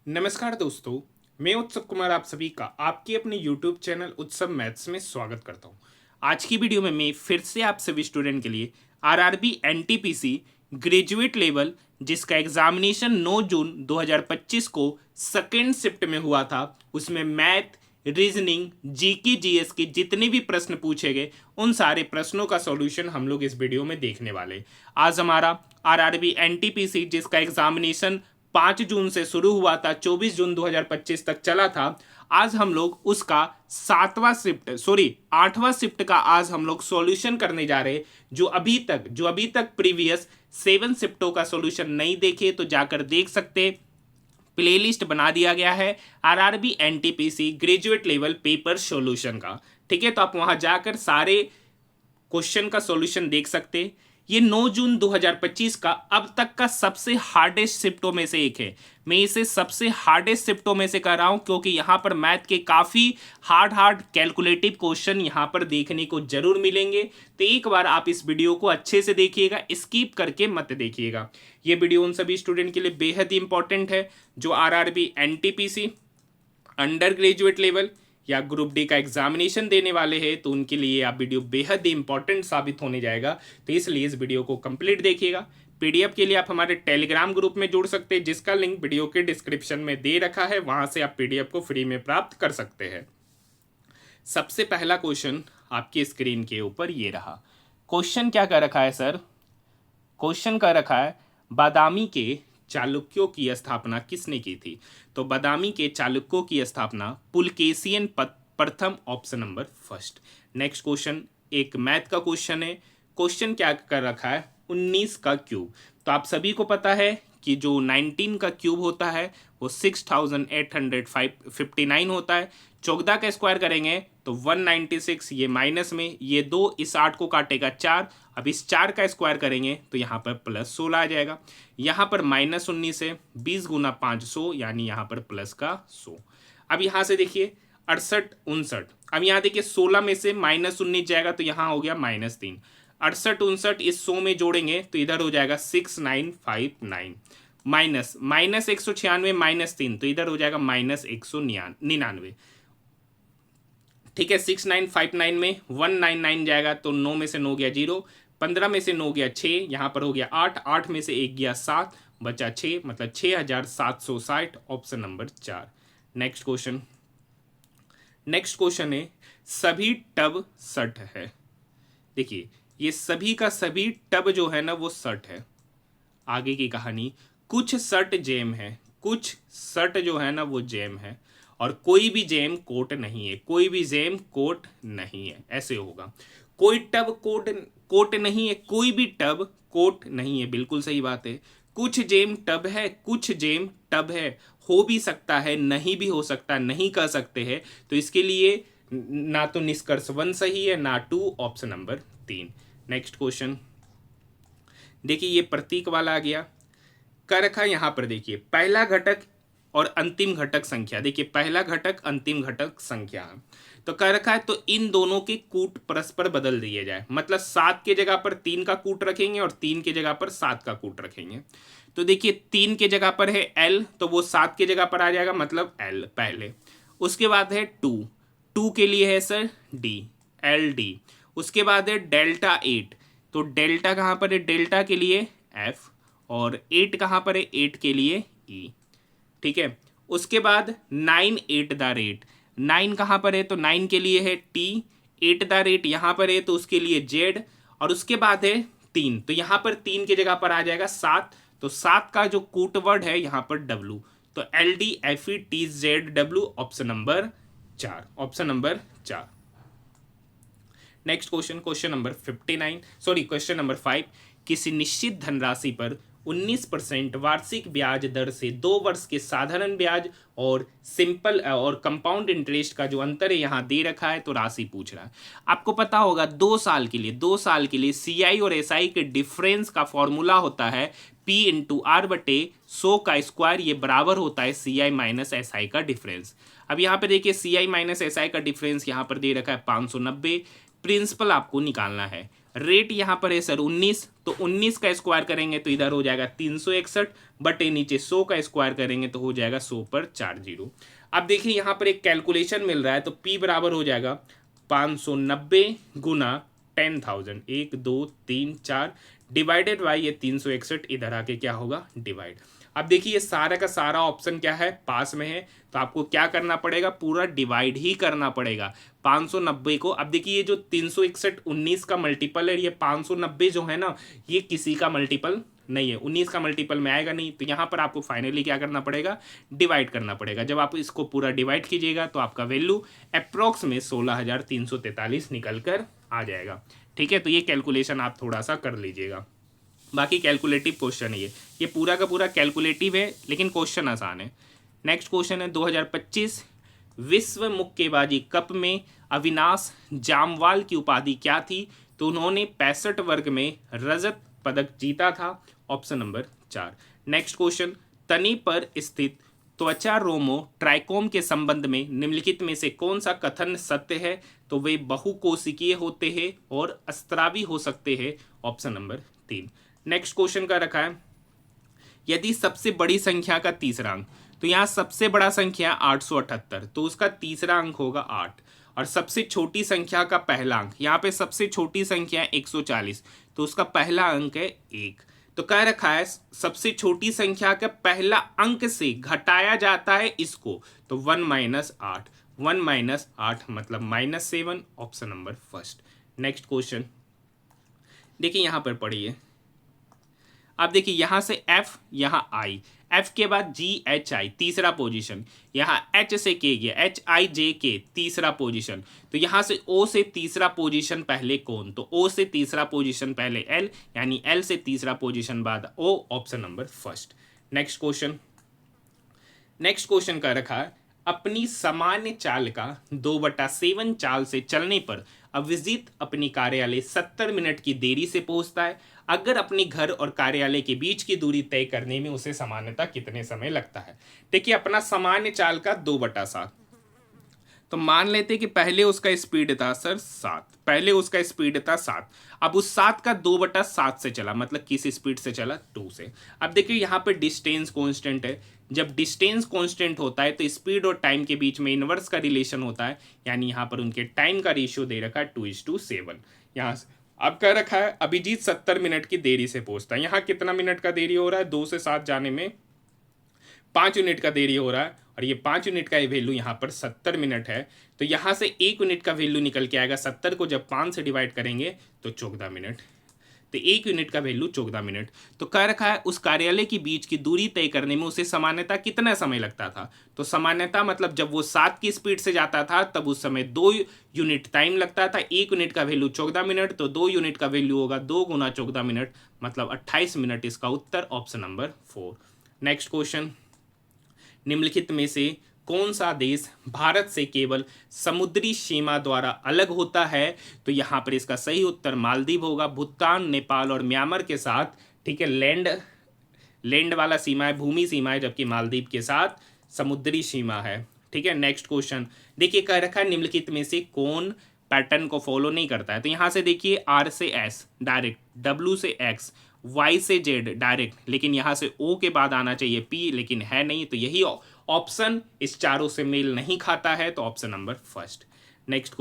नमस्कार दोस्तों, मैं उत्सव कुमार आप सभी का आपके अपने YouTube चैनल उत्सव मैथ्स में स्वागत करता हूं। आज की वीडियो में मैं फिर से आप सभी स्टूडेंट के लिए आरआरबी एनटीपीसी ग्रेजुएट लेवल जिसका एग्जामिनेशन 9 जून 2025 को सेकेंड शिफ्ट में हुआ था, उसमें मैथ, रीजनिंग, जीके जीएस के जितने भी प्रश्न पूछे गए उन सारे प्रश्नों का सॉल्यूशन हम लोग इस वीडियो में देखने वाले हैं। आज हमारा आरआरबी एनटीपीसी जिसका एग्जामिनेशन 5 जून से शुरू हुआ था, 24 जून 2025 तक चला था। आज हम लोग उसका 8वां शिफ्ट का आज हम लोग सॉल्यूशन करने जा रहे हैं। जो अभी तक प्रीवियस 7 शिफ्टों का सॉल्यूशन नहीं देखे तो जाकर देख सकते। प्लेलिस्ट बना दिया गया है RRB NTPC graduate level paper solution का। ठीक है, तो आप वहां जाकर सारे क्वेश्चन का सॉल्यूशन देख सकते। ये 9 जून 2025 का अब तक का सबसे हार्डेस्ट शिफ्टों में से एक है। मैं इसे सबसे हार्डेस्ट शिफ्टों में से कर रहा हूं क्योंकि यहां पर मैथ के काफ़ी हार्ड कैलकुलेटिव क्वेश्चन यहां पर देखने को जरूर मिलेंगे। तो एक बार आप इस वीडियो को अच्छे से देखिएगा, स्किप करके मत देखिएगा। ये वीडियो उन सभी स्टूडेंट के लिए बेहद ही इंपॉर्टेंट है जो RRB NTPC under graduate level या ग्रुप डी का एग्जामिनेशन देने वाले हैं, तो उनके लिए आप वीडियो बेहद ही इंपॉर्टेंट साबित होने जाएगा। तो इसलिए इस वीडियो को कंप्लीट देखिएगा। पीडीएफ के लिए आप हमारे टेलीग्राम ग्रुप में जुड़ सकते हैं जिसका लिंक वीडियो के डिस्क्रिप्शन में दे रखा है, वहां से आप पीडीएफ को फ्री में प्राप्त कर सकते हैं। सबसे पहला क्वेश्चन आपकी स्क्रीन के ऊपर ये रहा। क्वेश्चन क्या कर रखा है सर? क्वेश्चन कर रखा है बादामी के चालुक्यों की स्थापना किसने की थी? तो बादामी के चालुक्यों की स्थापना पुलकेशियन प्रथम, option number first. Next question एक मैथ का क्वेश्चन है। क्वेश्चन क्या कर रखा है? 19 का क्यूब। तो आप सभी को पता है कि जो 19 का क्यूब होता है वो 6859 होता है। 14 का स्क्वायर करेंगे तो 196, ये माइनस में, ये 2 इस 8 को काटेगा 4। अब इस 4 का स्क्वायर करेंगे तो यहाँ पर प्लस 16 आ जाएगा। यहाँ पर -19 है, 20 गुना 500 यानी यहाँ पर प्लस का 100। अब यहाँ से देखिए 68 59। अब यहाँ देखिए 16 में से -19 जाएगा तो यहाँ हो गया -3। 68 59 इस 100 में जोड़ेंगे तो इधर हो जाएगा 6959 माइनस 196 -3 तो इधर हो जाएगा -199। ठीक है, 6959 में 199 जाएगा तो 9 में से 9 गया 0, 15 में से 9 गया 6, यहाँ पर हो गया 8, 8 में से 1 गया 7, बचा 6, मतलब 6760, ऑप्शन नंबर 4। नेक्स्ट क्वेश्चन है सभी टब सट है। देखिए ये सभी का सभी टब जो है ना वो सट है। आगे की कहानी, कुछ सट जेम है, कुछ सट जो है ना वो जेम है और कोई भी जेम कोट नहीं है, कोई भी जेम कोट नहीं है, ऐसे होगा। कोई टब कोट नहीं है, कोई भी टब कोट नहीं है, बिल्कुल सही बात है। कुछ जेम टब है, कुछ जेम टब है, हो भी सकता है, नहीं भी हो सकता, नहीं कह सकते हैं। तो इसके लिए ना तो निष्कर्ष 1 सही है ना 2, ऑप्शन नंबर 3। नेक्स्ट क्वेश्चन देखिए, ये प्रतीक वाला आ गया। कर रखा यहाँ पर देखिए पहला घटक और अंतिम घटक संख्या। देखिए पहला घटक अंतिम घटक संख्या, तो कह रखा है तो इन दोनों के कूट परस्पर बदल दिए जाए। मतलब 7 के जगह पर 3 का कूट रखेंगे और 3 के जगह पर 7 का कूट रखेंगे। तो देखिए 3 के जगह पर है L, तो वो 7 के जगह पर आ जाएगा, मतलब L पहले। उसके बाद है 2 के लिए है सर D, LD। उसके बाद है डेल्टा 8, तो डेल्टा कहाँ पर है? डेल्टा के लिए F, और 8 कहाँ पर है? 8 के लिए E। ठीक है, उसके बाद 9 8 द रेट, 9 कहाँ पर है? तो 9 के लिए है T, 8 द रेट यहाँ पर है तो उसके लिए Z, और उसके बाद है 3, तो यहाँ पर 3 की जगह पर आ जाएगा 7, तो 7 का जो कूट वर्ड है यहाँ पर W, तो LDFETZW, option number 4, option number 4। Next question number 5। किसी निश्चित धनराशि पर 19% वार्षिक ब्याज दर से 2 वर्ष के साधारण ब्याज और सिंपल और कंपाउंड इंटरेस्ट का जो अंतर है यहाँ दे रखा है, तो राशि पूछ रहा है। आपको पता होगा 2 साल के लिए CI और SI के डिफरेंस का फॉर्मूला होता है P/R/100 का स्क्वायर, ये बराबर होता है CI माइनस SI का डिफरेंस। अब यहाँ पे देखिए CI माइनस SI का डिफरेंस यहाँ पर दे रखा है 590। प्रिंसिपल आपको निकालना है, रेट यहाँ पर है सर 19, तो 19 का स्क्वायर करेंगे तो इधर हो जाएगा 361 बटे नीचे 100 का स्क्वायर करेंगे तो हो जाएगा 100 पर 4 जीरो। अब देखिए यहाँ पर एक कैलकुलेशन मिल रहा है, तो P बराबर हो जाएगा 590 गुना 10,000, 1 2 3 4 डिवाइडेड बाई ये 361, इधर आके क्या होगा डिवाइड। अब देखिए ये सारा का सारा ऑप्शन क्या है पास में है, तो आपको क्या करना पड़ेगा, पूरा डिवाइड ही करना पड़ेगा 590 को। अब देखिए ये जो 361 19 का मल्टीपल है, ये 590 जो है ना ये किसी का मल्टीपल नहीं है, 19 का मल्टीपल में आएगा नहीं, तो यहाँ पर आपको फाइनली क्या करना पड़ेगा, डिवाइड करना पड़ेगा। जब आप इसको पूरा डिवाइड कीजिएगा तो आपका वैल्यू अप्रॉक्स में 16,343 निकल कर आ जाएगा। ठीक है, तो ये कैलकुलेशन आप थोड़ा सा कर लीजिएगा। बाकी कैलकुलेटिव क्वेश्चन है ये पूरा का पूरा कैलकुलेटिव है, लेकिन क्वेश्चन आसान है। नेक्स्ट क्वेश्चन है 2025 विश्व मुक्केबाजी कप में अविनाश जामवाल की उपाधि क्या थी, तो उन्होंने 65 वर्ग में रजत पदक जीता था, ऑप्शन नंबर 4। नेक्स्ट क्वेश्चन, तनी पर स्थित त्वचा रोमो ट्राइकोम के संबंध में निम्नलिखित में से कौन सा कथन सत्य है, तो वे बहुकोशिकीय होते हैं और अस्त्रावी हो सकते हैं, ऑप्शन नंबर 3। नेक्स्ट क्वेश्चन का रखा है, यदि सबसे बड़ी संख्या का तीसरा अंक, तो यहाँ सबसे बड़ा संख्या 878, तो उसका तीसरा अंक होगा 8, और सबसे छोटी संख्या का पहला अंक, यहाँ पे सबसे छोटी संख्या 140, तो उसका पहला अंक है 1। तो कह रखा है सबसे छोटी संख्या का पहला अंक से घटाया जाता है इसको, तो 1 - 8, 1 - 8 मतलब -7, option number first. Next question देखिए यहाँ पर पढ़िए। अब देखिए यहाँ से F, यहाँ I, F के बाद GHI तीसरा पोजीशन, यहाँ H से K गया, HIJK तीसरा पोजीशन, तो यहाँ से O से तीसरा पोजीशन पहले कौन, तो O से तीसरा पोजीशन पहले L, यानी L से तीसरा पोजीशन बाद O, option number first. Next question का रखा है, अपनी सामान्य चाल का 2/7 चाल से चलने पर अभिजीत अपनी कार्यालय 70 मिनट की देरी से पहुंचता है। अगर अपने घर और कार्यालय के बीच की दूरी तय करने में उसे सामान्यतः कितने समय लगता है। देखिए अपना सामान्य चाल का 2/7, तो मान लेते कि पहले उसका स्पीड था सर 7, पहले उसका स्पीड था 7, अब उस 7 का 2/7 से चला, मतलब किस स्पीड से चला, 2 से। अब देखिए यहाँ पे डिस्टेंस कांस्टेंट है, जब डिस्टेंस कांस्टेंट होता है तो स्पीड और टाइम के बीच में इनवर्स का रिलेशन होता है, यानी यहाँ पर उनके टाइम का रेशियो दे रखा है 2:7। यहाँ से अब कह रखा है अभिजीत 70 मिनट की देरी से पहुंचता है, यहाँ कितना मिनट का देरी हो रहा है, 2 से 7 जाने में 5 यूनिट का देरी हो रहा है, और ये 5 यूनिट का वैल्यू यहाँ पर 70 मिनट है, तो यहाँ से 1 यूनिट का वैल्यू निकल के आएगा, 70 को जब 5 से डिवाइड करेंगे तो 14 मिनट, तो 1 यूनिट का वैल्यू 14 मिनट। तो कह रखा है उस कार्यालय के बीच की दूरी तय करने में उसे सामान्यतः कितना समय लगता था, तो सामान्यतः मतलब जब वो 7 की स्पीड से जाता था तब उस समय 2 यूनिट टाइम लगता था, 1 यूनिट का वैल्यू 14 मिनट, तो 2 यूनिट का वैल्यू होगा 2 गुना 14 मिनट मतलब 28 मिनट, इसका उत्तर ऑप्शन नंबर 4। नेक्स्ट क्वेश्चन, निम्नलिखित में से कौन सा देश भारत से केवल समुद्री सीमा द्वारा अलग होता है, तो यहाँ पर इसका सही उत्तर मालदीव होगा। भूटान, नेपाल और म्यांमार के साथ, ठीक है, लैंड वाला सीमा है, भूमि सीमा है, जबकि मालदीव के साथ समुद्री सीमा है। ठीक है, नेक्स्ट क्वेश्चन देखिए, कह रखा है निम्नलिखित में से कौन पैटर्न को फॉलो नहीं करता है, तो यहाँ से देखिए R से S डायरेक्ट, W से X, Y से Z डायरेक्ट, लेकिन यहाँ से O के बाद आना चाहिए P, लेकिन है नहीं, तो यही ऑप्शन इस चारों से मेल नहीं खाता है, तो option number first. Next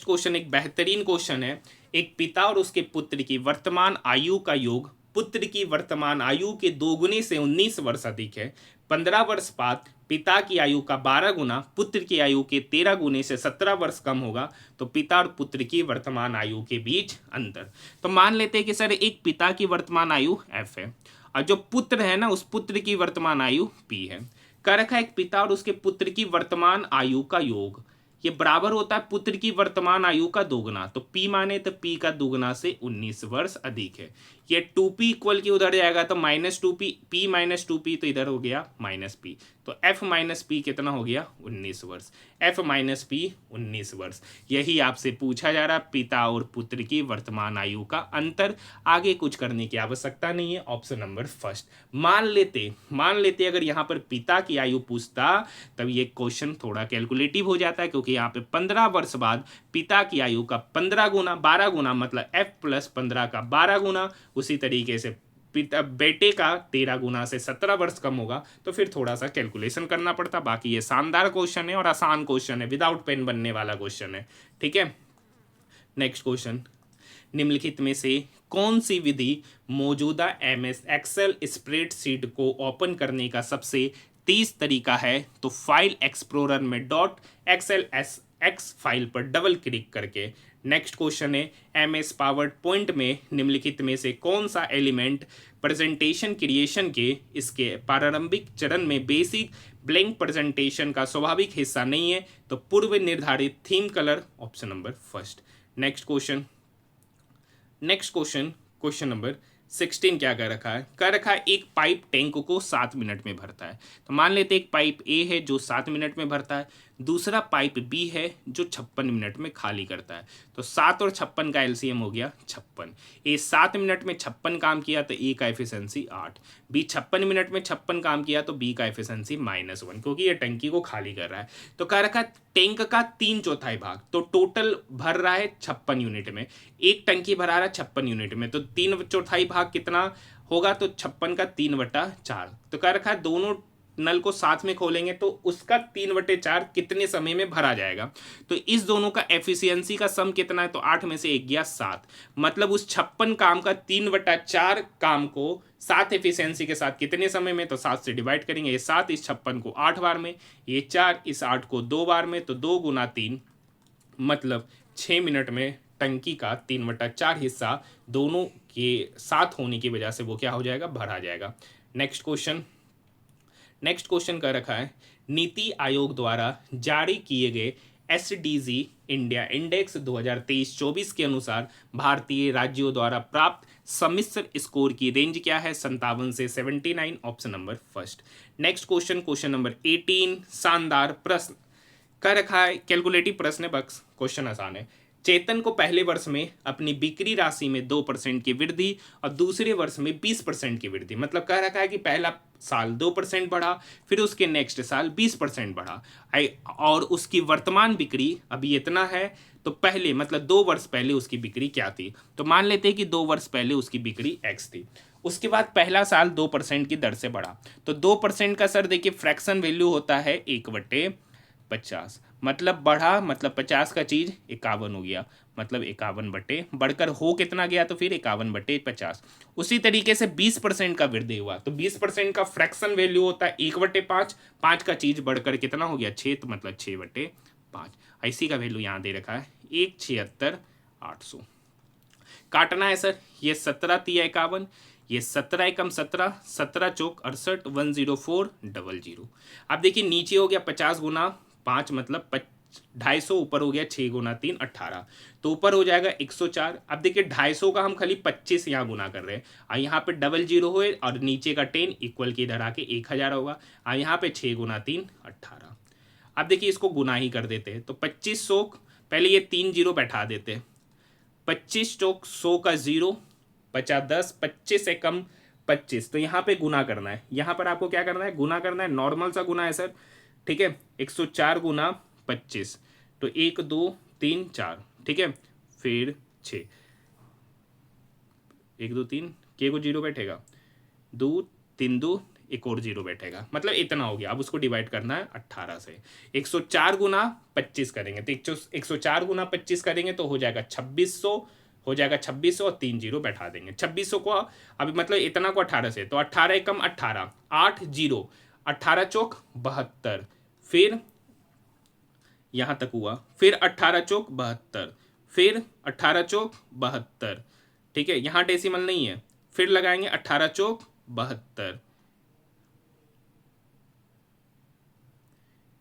question एक बेहतरीन क्वेश्चन है। एक पिता और उसके पुत्र की वर्तमान आयु का योग पुत्र की वर्तमान आयु के 2 गुने से 19 वर्ष अधिक है। 15 वर्ष बाद पिता की आयु का 12 गुना पुत्र की आयु के 13 गुने से 17 वर्ष कम होगा, तो पिता और पुत्र की वर्तमान आयु के बीच अंतर। तो मान लेते हैं कि सर एक पिता की वर्तमान आयु f है, और जो पुत्र है ना उस पुत्र की वर्तमान आयु p है। कह रखा है एक पिता और उसके पुत्र की वर्तमान आयु का योग ये बराबर होता है पुत्र की वर्तमान आयु का 2 गुना, तो p माने तो p का 2 गुना से 19 वर्ष अधिक है। ये 2p इक्वल की उधर जाएगा तो -2p, p - 2p तो इधर हो गया -p, तो f - p कितना हो गया 19 वर्ष, f - p 19 वर्ष। यही आपसे पूछा जा रहा पिता और पुत्र की वर्तमान आयु का अंतर। आगे कुछ करने की आवश्यकता नहीं है, ऑप्शन नंबर फर्स्ट। मान लेते अगर यहाँ पर पिता की आयु पूछता तब ये क्वेश्चन थोड़ा कैलकुलेटिव हो जाता है, क्योंकि के यहाँ पे 15 वर्ष बाद पिता की आयु का 15 गुना 12 गुना मतलब f+15 का 12 गुना, उसी तरीके से पिता बेटे का 13 गुना से 17 वर्ष कम होगा, तो फिर थोड़ा सा कैलकुलेशन करना पड़ता। बाकी ये शानदार क्वेश्चन है और आसान क्वेश्चन है, विदाउट पेन बनने वाला क्वेश्चन है। ठीक है, नेक्स्ट क्वेश्चन, निम्नलिखित में से कौन सी विधि मौजूदा MS एक्सेल स्प्रेडशीट को ओपन करने का सबसे तेज तरीका है? तो फाइल एक्सप्लोरर में .xlsx फाइल पर डबल क्लिक करके। नेक्स्ट क्वेश्चन है, MS पावर पॉइंट में निम्नलिखित में से कौन सा एलिमेंट प्रेजेंटेशन क्रिएशन के इसके प्रारंभिक चरण में बेसिक ब्लैंक प्रेजेंटेशन का स्वाभाविक हिस्सा नहीं है? तो पूर्व निर्धारित theme colour, option number first. Next question, question number 16 क्या कर रखा है? कर रखा है एक पाइप टैंक को 7 मिनट में भरता है। तो मान लेते एक पाइप ए है जो 7 मिनट में भरता है, दूसरा पाइप बी है जो 56 मिनट में खाली करता है। तो 7 और 56 का एलसीएम हो गया 56। ए 7 मिनट में 56 काम किया तो ए का एफिशिएंसी 8, बी 56 मिनट में 56 काम किया तो बी का एफिशिएंसी -1, क्योंकि ये टंकी को खाली कर रहा है। तो कह रखा टैंक का 3/4 भाग, तो टोटल भर रहा है 56 यूनिट में, एक टंकी भरा रहा है 56 यूनिट में, तो 3/4 भाग कितना होगा? तो 56 का 3/4। तो कह रखा है दोनों नल को साथ में खोलेंगे तो उसका 3/4 कितने समय में भरा जाएगा? तो इस दोनों का एफिशिएंसी का सम कितना है? तो 8 में से 1 गया 7, मतलब उस 56 काम का 3/4 काम को 7 एफिशिएंसी के साथ कितने समय में? तो 7 से डिवाइड करेंगे, ये 7 इस 56 को 8 बार में, ये 4 इस 8 को 2 बार में, तो 2 गुना 3 मतलब 6 मिनट में टंकी का 3/4 हिस्सा दोनों के साथ होने की वजह से वो क्या हो जाएगा? भरा जाएगा। नेक्स्ट क्वेश्चन कर रखा है, नीति आयोग द्वारा जारी किए गए SDG इंडिया इंडेक्स 2023-24 के अनुसार भारतीय राज्यों द्वारा प्राप्त सम्मिश्र स्कोर की रेंज क्या है? 57 से 79, option number first. Next question number 18, शानदार प्रश्न कर रखा है, कैलकुलेटिव प्रश्न है, बक्स क्वेश्चन आसान है। चेतन को पहले वर्ष में अपनी बिक्री राशि में 2% की वृद्धि और दूसरे वर्ष में 20% की वृद्धि, मतलब कह रखा है कि पहला साल 2% बढ़ा, फिर उसके नेक्स्ट साल 20% बढ़ा, और उसकी वर्तमान बिक्री अभी इतना है। तो पहले मतलब 2 वर्ष पहले उसकी बिक्री क्या थी? तो मान लेते हैं कि 2 वर्ष पहले उसकी बिक्री x थी, उसके बाद पहला साल 2% की दर से बढ़ा, तो 2% का सर देखिए फ्रैक्शन वैल्यू होता है 1/50, मतलब बढ़ा मतलब 50 का चीज़ 51 हो गया, मतलब 51 बटे बढ़कर हो कितना गया? तो फिर 51/50। उसी तरीके से 20% का वृद्धि हुआ, तो 20% का फ्रैक्शन वैल्यू होता है 1/5, 5 का चीज़ बढ़कर कितना हो गया? 6, तो मतलब 6/5। इसी का वैल्यू यहाँ दे रखा है 1,76,800। काटना है सर, ये 17 तिया 51, ये 17 एकम 17, 17 चौक 68, 10400। अब देखिए नीचे हो गया 50 गुना 5 मतलब 250, ऊपर हो गया 6 गुना 3 18, तो ऊपर हो जाएगा 104। अब देखिए 250 का हम खाली 25 यहाँ गुना कर रहे हैं, और यहाँ पे 00 हुए और नीचे का 10 इक्वल की इधर आके 1000 होगा, और यहाँ पे 6 गुना 3 18। अब देखिए इसको गुना ही कर देते हैं, तो 2500, पहले ये 3 0 बैठा देते हैं, 25 चौक 100 का 0, 50 10, 25 से कम 25, तो यहाँ पे गुना करना है, यहाँ पर आपको क्या करना है? गुना करना है, नॉर्मल सा गुना है सर, ठीक है। 104 गुना 25, तो 1 2 3 4, ठीक है, फिर 6, 1 2 3 के को 0 बैठेगा, 2 3 2 एक और 0 बैठेगा, मतलब इतना हो गया। अब उसको डिवाइड करना है 18 से, 104 गुना 25 करेंगे, तो 104 गुना 25 करेंगे तो हो जाएगा 2600, हो जाएगा 2600 और 3 0 बैठा देंगे। 2600 को अभी मतलब इतना को 18 से, तो 18 एकम 18, 8 0, 18 चौक 72, फिर यहाँ तक हुआ, फिर 18 चौक 72, फिर 18 चौक 72, ठीक है, यहाँ डेसिमल नहीं है, फिर लगाएंगे 18 चौक 72,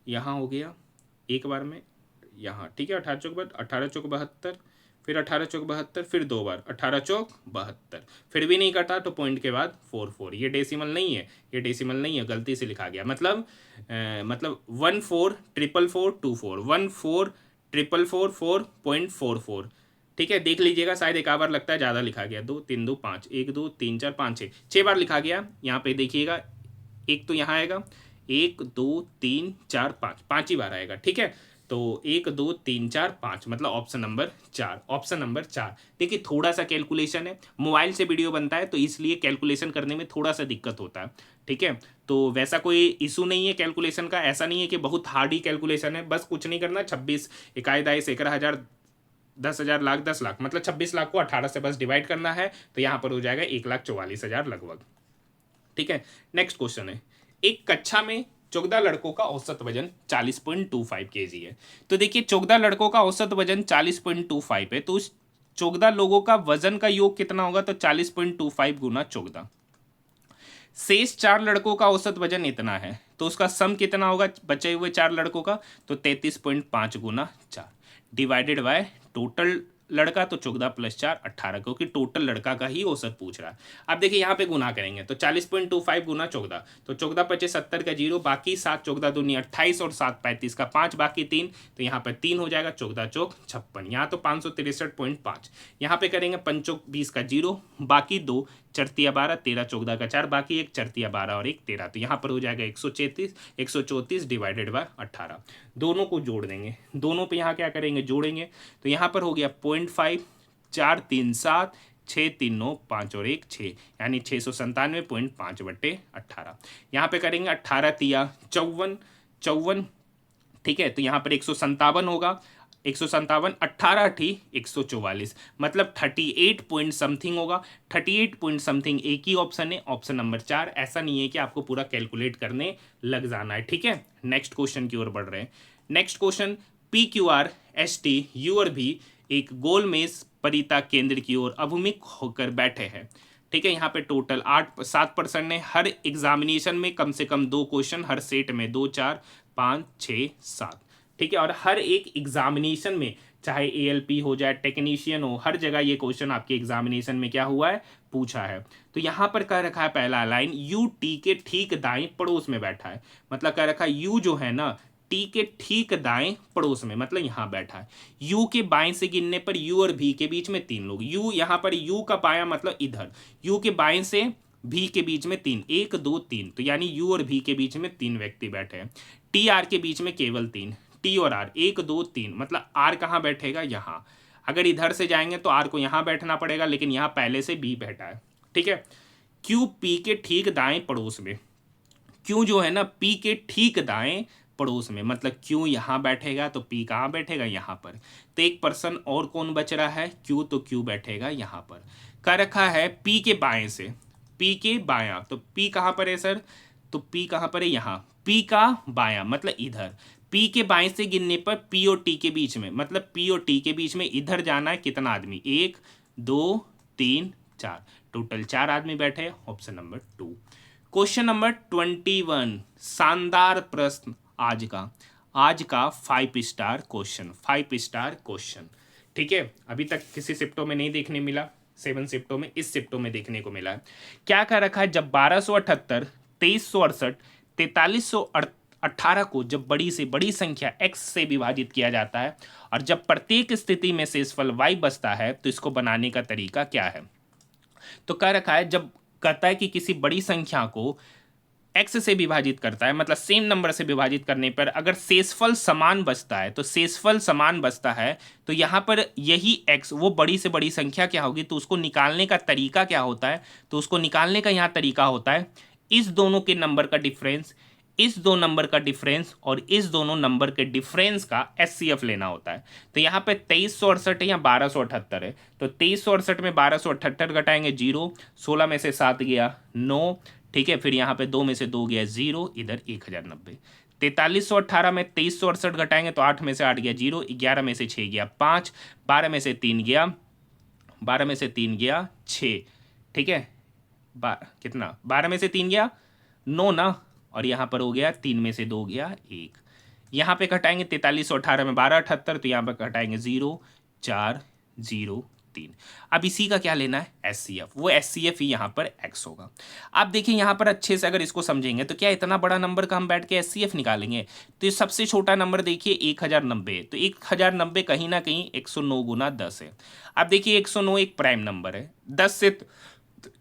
यहाँ हो गया एक बार में यहाँ, ठीक है, 18 चौक 72, फिर 18 चौक 72, फिर 2 बार 18 चौक 72, फिर भी नहीं कटा तो पॉइंट के बाद 44, ये डेसिमल नहीं है, ये डेसिमल नहीं है, गलती से लिखा गया, मतलब 14444424, 144444.44, ठीक है, देख लीजिएगा, शायद एक बार लगता है ज़्यादा लिखा गया, 2 3 2 5, 1 2 3 4 5 6 बार लिखा गया। यहाँ पे देखिएगा, एक तो यहाँ आएगा, 1 2 3 4 5 ही बार आएगा, ठीक है। तो 1 2 3 4 5 मतलब ऑप्शन नंबर 4, ऑप्शन नंबर 4। देखिए थोड़ा सा कैलकुलेशन है, मोबाइल से वीडियो बनता है तो इसलिए कैलकुलेशन करने में थोड़ा सा दिक्कत होता है, ठीक है। तो वैसा कोई इशू नहीं है कैलकुलेशन का, ऐसा नहीं है कि बहुत हार्ड ही कैलकुलेशन है, बस कुछ नहीं करना, 26 इकाई दाई सैकड़ा हजार 10,000 लाख 10 लाख मतलब 26 लाख को 18 से बस डिवाइड करना है, तो यहाँ पर हो जाएगा 1,44,000 लगभग, ठीक है। नेक्स्ट क्वेश्चन है, एक कक्षा में 14 लड़कों का औसत वजन 40.25 kg है। तो देखिए 14 लड़कों का औसत वजन 40.25 है, तो उस 14 लोगों का वजन का योग कितना होगा, तो 40.25 गुना 14। शेष 4 लड़कों का औसत वजन इतना है, तो उसका सम कितना होगा बचे हुए 4 लड़कों का, तो 33.5 गुना 4 डिवाइडेड बाय टोटल लड़का, तो 14 + 4 18, क्योंकि टोटल लड़का का ही औसत पूछ रहा है। अब देखिए यहाँ पे गुना करेंगे तो 40.25 गुना 14, तो 14 × 5 = 70 का 0, बाकी 7 14 दूनी 28 और 7 35 का 5, बाकी 3, तो यहाँ पर 3 हो जाएगा, 14 चौक 56, यहाँ तो 563.5, यहाँ पे करेंगे 5 चौक 20 का 0, बाकी 2 चरतिया 12, 13 14 का 4, बाकी 1 चरतिया 12 और 1 13, तो यहाँ पर हो जाएगा 134 डिवाइडेड बाय 18। दोनों को जोड़ देंगे, दोनों पे यहाँ क्या करेंगे जोड़ेंगे, तो यहाँ पर हो गया 0.5 4 3 7 6 3 9 5 और 1 6, यानी 697.5/18। यहाँ पे करेंगे 18 तिया 54, ठीक है, तो यहाँ पर 157 होगा, 157 18 ठी 144 मतलब 38 पॉइंट समथिंग होगा, 38 पॉइंट समथिंग एक ही ऑप्शन है, ऑप्शन नंबर 4। ऐसा नहीं है कि आपको पूरा कैलकुलेट करने लग जाना है, ठीक है। नेक्स्ट क्वेश्चन की ओर बढ़ रहे हैं। Next question, PQR ST U और V एक गोल मेज परिता केंद्र की ओर अभिमुख होकर बैठे हैं, ठीक है। यहाँ पे टोटल 7% ने हर एग्जामिनेशन में कम से कम 2 क्वेश्चन, हर सेट में 2 4 5 6 7, ठीक है। और हर एक एग्जामिनेशन में चाहे ALP हो जाए टेक्नीशियन हो, हर जगह ये क्वेश्चन आपके एग्जामिनेशन में क्या हुआ है पूछा है। तो यहाँ पर कह रखा है पहला लाइन, U T के ठीक दाएं पड़ोस में बैठा है, मतलब कह रखा है U जो है ना T के ठीक दाएं पड़ोस में, मतलब यहाँ बैठा है। U के बाएं से गिनने पर U और V के बीच में 3 लोग, U यहाँ पर U का बायां मतलब इधर, U के बाएं से V के बीच में 3, 1 2 3, तो यानी U और V के बीच में 3 व्यक्ति बैठे हैं। T R के बीच में केवल 3, T और R 1 2 3, मतलब R कहाँ बैठेगा यहाँ, अगर इधर से जाएंगे तो R को यहाँ बैठना पड़ेगा, लेकिन यहाँ पहले से B बैठा है, ठीक है। Q P के ठीक दाएं पड़ोस में, Q जो है ना P के ठीक दाएं पड़ोस में, मतलब Q यहाँ बैठेगा तो P कहाँ बैठेगा यहाँ पर, तो एक पर्सन और कौन बच रहा है Q, तो Q बैठेगा यहाँ पर। कह रखा है P के बाएं से, P के बायां, तो P कहाँ पर है सर, तो P कहाँ पर है यहाँ, P का बायां मतलब इधर, P के बाएं से गिनने पर P और T के बीच में, मतलब P और T के बीच में इधर जाना है कितना आदमी, 1 2 3 4, टोटल 4 आदमी बैठे हैं, ऑप्शन नंबर 2। क्वेश्चन नंबर 21, शानदार प्रश्न आज का 5 स्टार क्वेश्चन, 5 स्टार क्वेश्चन, ठीक है। अभी तक किसी शिफ्टों में नहीं देखने मिला, 7 शिफ्टों में, इस शिफ्टों में देखने को मिला है। क्या कह रखा है, जब 1278 2368 4318 को जब बड़ी से बड़ी संख्या x से विभाजित किया जाता है और जब प्रत्येक स्थिति में शेषफल y बचता है, तो इसको बनाने का तरीका क्या है। तो कह रखा है, जब कहता है कि किसी बड़ी संख्या को x से विभाजित करता है, मतलब सेम नंबर से विभाजित करने पर अगर शेषफल समान बचता है, तो शेषफल समान बचता है, तो यहाँ पर यही x वो बड़ी से बड़ी संख्या क्या होगी, तो उसको निकालने का तरीका क्या होता है, तो उसको निकालने का यहाँ तरीका होता है इस दोनों के नंबर का डिफरेंस, इस दो नंबर का डिफरेंस और इस दोनों नंबर के डिफरेंस का HCF लेना होता है। तो यहाँ पे 2368 है या 1278 है, तो 2368 में 1278 घटाएंगे 0, 16 में से 7 गया 9, ठीक है, फिर यहाँ पे 2 में से 2 गया 0, इधर 1090। 4318 में 2368 घटाएंगे तो 8 में से 8 गया 0, 11 में से 6 गया 5, 12 में से 3 गया 6, ठीक है, कितना 12 में से 3 गया 9 ना, और यहाँ पर हो गया 3 में से 2 गया 1। यहाँ पे घटाएंगे 4318 में 1278, तो यहाँ पर घटाएंगे 0 4 0 3। अब इसी का क्या लेना है HCF, वो HCF ही यहाँ पर x होगा। अब देखिए यहाँ पर अच्छे से अगर इसको समझेंगे तो क्या इतना बड़ा नंबर का हम बैठ के HCF निकालेंगे, तो सबसे छोटा नंबर देखिए 1090, तो 1090 कहीं ना कहीं 109 गुना 10 है। अब देखिए 109 एक प्राइम नंबर है, 10 से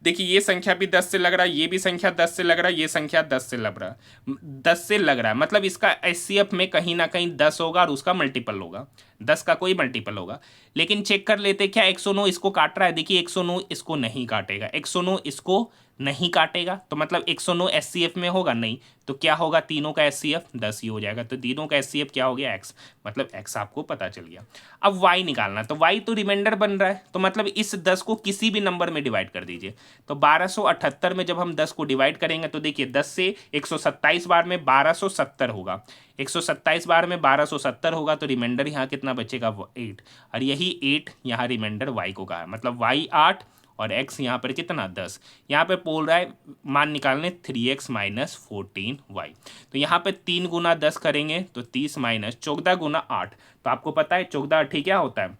देखिए ये संख्या भी 10 से लग रहा है, ये भी संख्या 10 से लग रहा है, ये संख्या 10 से लग रहा है, 10 से लग रहा है, मतलब इसका एचसीएफ में कहीं ना कहीं 10 होगा और उसका मल्टीपल होगा, 10 का कोई मल्टीपल होगा। लेकिन चेक कर लेते क्या 109 इसको काट रहा है, देखिए 109 इसको नहीं काटेगा, 109 इसको नहीं काटेगा, तो मतलब 109 एचसीएफ में होगा नहीं, तो क्या होगा, तीनों का एचसीएफ 10 ही हो जाएगा, तो तीनों का एचसीएफ क्या हो गया, x, मतलब x आपको पता चल गया। अब y निकालना, तो y तो रिमाइंडर बन रहा है, तो मतलब इस 10 को किसी भी नंबर में डिवाइड कर दीजिए। तो 1278 में जब हम 10 को डिवाइड करेंगे तो देखिए 10 से 127 बार में 1270 होगा, 127 बार में 1270 होगा, तो रिमाइंडर यहाँ कितना बचेगा, 8, और यही 8 यहाँ रिमाइंडर y को कहा है, मतलब y 8 और x यहाँ पर कितना 10, यहाँ पे बोल रहा है मान निकालने 3x माइनस 14y, तो यहाँ पे 3 गुना 10 करेंगे तो 30 माइनस 14 गुना 8, तो आपको पता है 14 8 क्या होता है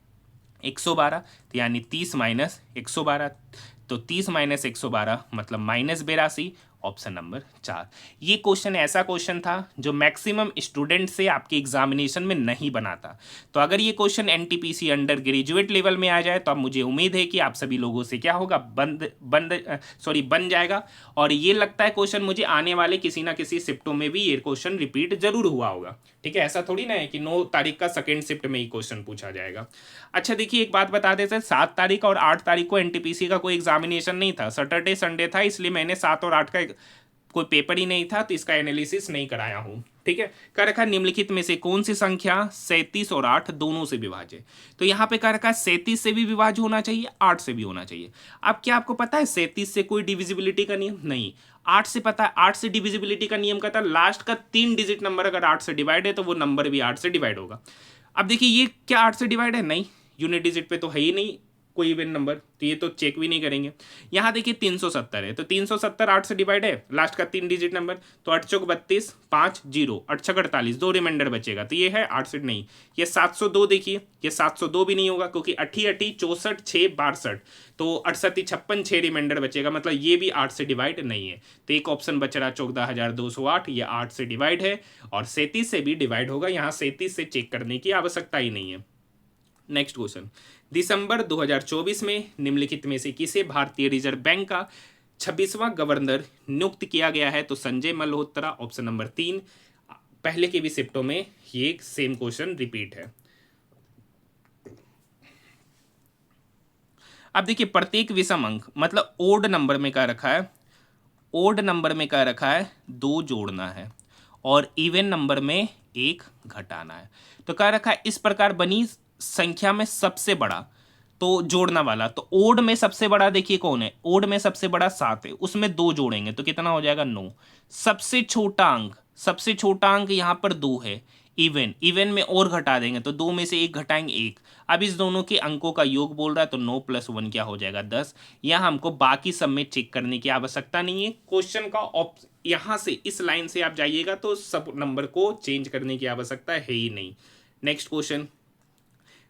112, तो यानी 30 माइनस 112, तो 30 माइनस 112 मतलब -82, ऑप्शन नंबर 4। ये क्वेश्चन ऐसा क्वेश्चन था जो मैक्सिमम स्टूडेंट से आपके एग्जामिनेशन में नहीं बना था, तो अगर ये question NTPC under graduate level में आ जाए तो अब मुझे उम्मीद है कि आप सभी लोगों से क्या होगा, बन जाएगा। और ये लगता है क्वेश्चन मुझे आने वाले किसी ना किसी शिफ्टों में भी ये क्वेश्चन रिपीट जरूर हुआ होगा, ठीक है, ऐसा थोड़ी ना है कि 9 तारीख का सेकेंड शिफ्ट में ही क्वेश्चन पूछा जाएगा। अच्छा देखिए एक बात बता देते हैं, 7 तारीख और 8 तारीख को एनटीपीसी का कोई एग्जामिनेशन नहीं था, सैटरडे संडे था, इसलिए मैंने 7 और 8 का कोई पेपर ही नहीं था, तो इसका एनालिसिस नहीं कराया हूँ, ठीक है। कह रखा निम्नलिखित में से कौन सी संख्या 37 और 8 दोनों से विभाज्य है, तो यहाँ पे कह रखा है 37 से भी विभाज्य होना चाहिए, 8 से भी होना चाहिए। अब क्या आपको पता है 37 से कोई डिविजिबिलिटी का नियम नहीं, 8 से पता है, 8 से डिविजिबिलिटी का नियम कहता है लास्ट का 3 डिजिट नंबर अगर 8 से डिवाइड है तो वो नंबर भी 8 से डिवाइड होगा। अब देखिए ये क्या 8 से डिवाइड है, नहीं, यूनिट डिजिट पे तो है ही नहीं कोई इवन नंबर, तो ये तो चेक भी नहीं करेंगे। यहाँ देखिए 370 है, तो 370 8 से डिवाइड है, लास्ट का 3 डिजिट नंबर, तो 8 चौक 32, 5 0, 8 छक 48, 2 रिमाइंडर बचेगा, तो ये है 8 से नहीं। ये 702 देखिए, ये 702 भी नहीं होगा क्योंकि 8 64 6 62, तो 68 56 6 रिमाइंडर बचेगा, मतलब ये भी 8 से डिवाइड नहीं है, तो एक ऑप्शन बच रहा 14208, ये 8 से डिवाइड है और 37 से भी डिवाइड होगा, यहाँ 37 से चेक करने की आवश्यकता ही नहीं है। नेक्स्ट क्वेश्चन, दिसंबर 2024 में निम्नलिखित में से किसे भारतीय रिजर्व बैंक का 26वां गवर्नर नियुक्त किया गया है, तो संजय मल्होत्रा, ऑप्शन नंबर 3। पहले के भी शिफ्टों में ये सेम क्वेश्चन रिपीट है। अब देखिए प्रत्येक विषम अंक मतलब ओड नंबर में क्या रखा है, ओड नंबर में क्या रखा है 2 जोड़ना है और इवन नंबर में 1 घटाना है, तो क्या रखा है इस प्रकार बनी संख्या में सबसे बड़ा तो जोड़ना वाला, तो ओड में सबसे बड़ा देखिए कौन है, ओड में सबसे बड़ा 7 है, उसमें 2 जोड़ेंगे तो कितना हो जाएगा 9। सबसे छोटा अंक यहाँ पर 2 है, इवन में और घटा देंगे तो 2 में से 1 घटाएंगे 1। अब इस दोनों के अंकों का योग बोल रहा है तो 9 + 1 क्या हो जाएगा 10। यहाँ हमको बाकी सब में चेक करने की आवश्यकता नहीं है, क्वेश्चन का यहाँ से इस लाइन से आप जाइएगा तो सब नंबर को चेंज करने की आवश्यकता है ही नहीं। नेक्स्ट क्वेश्चन,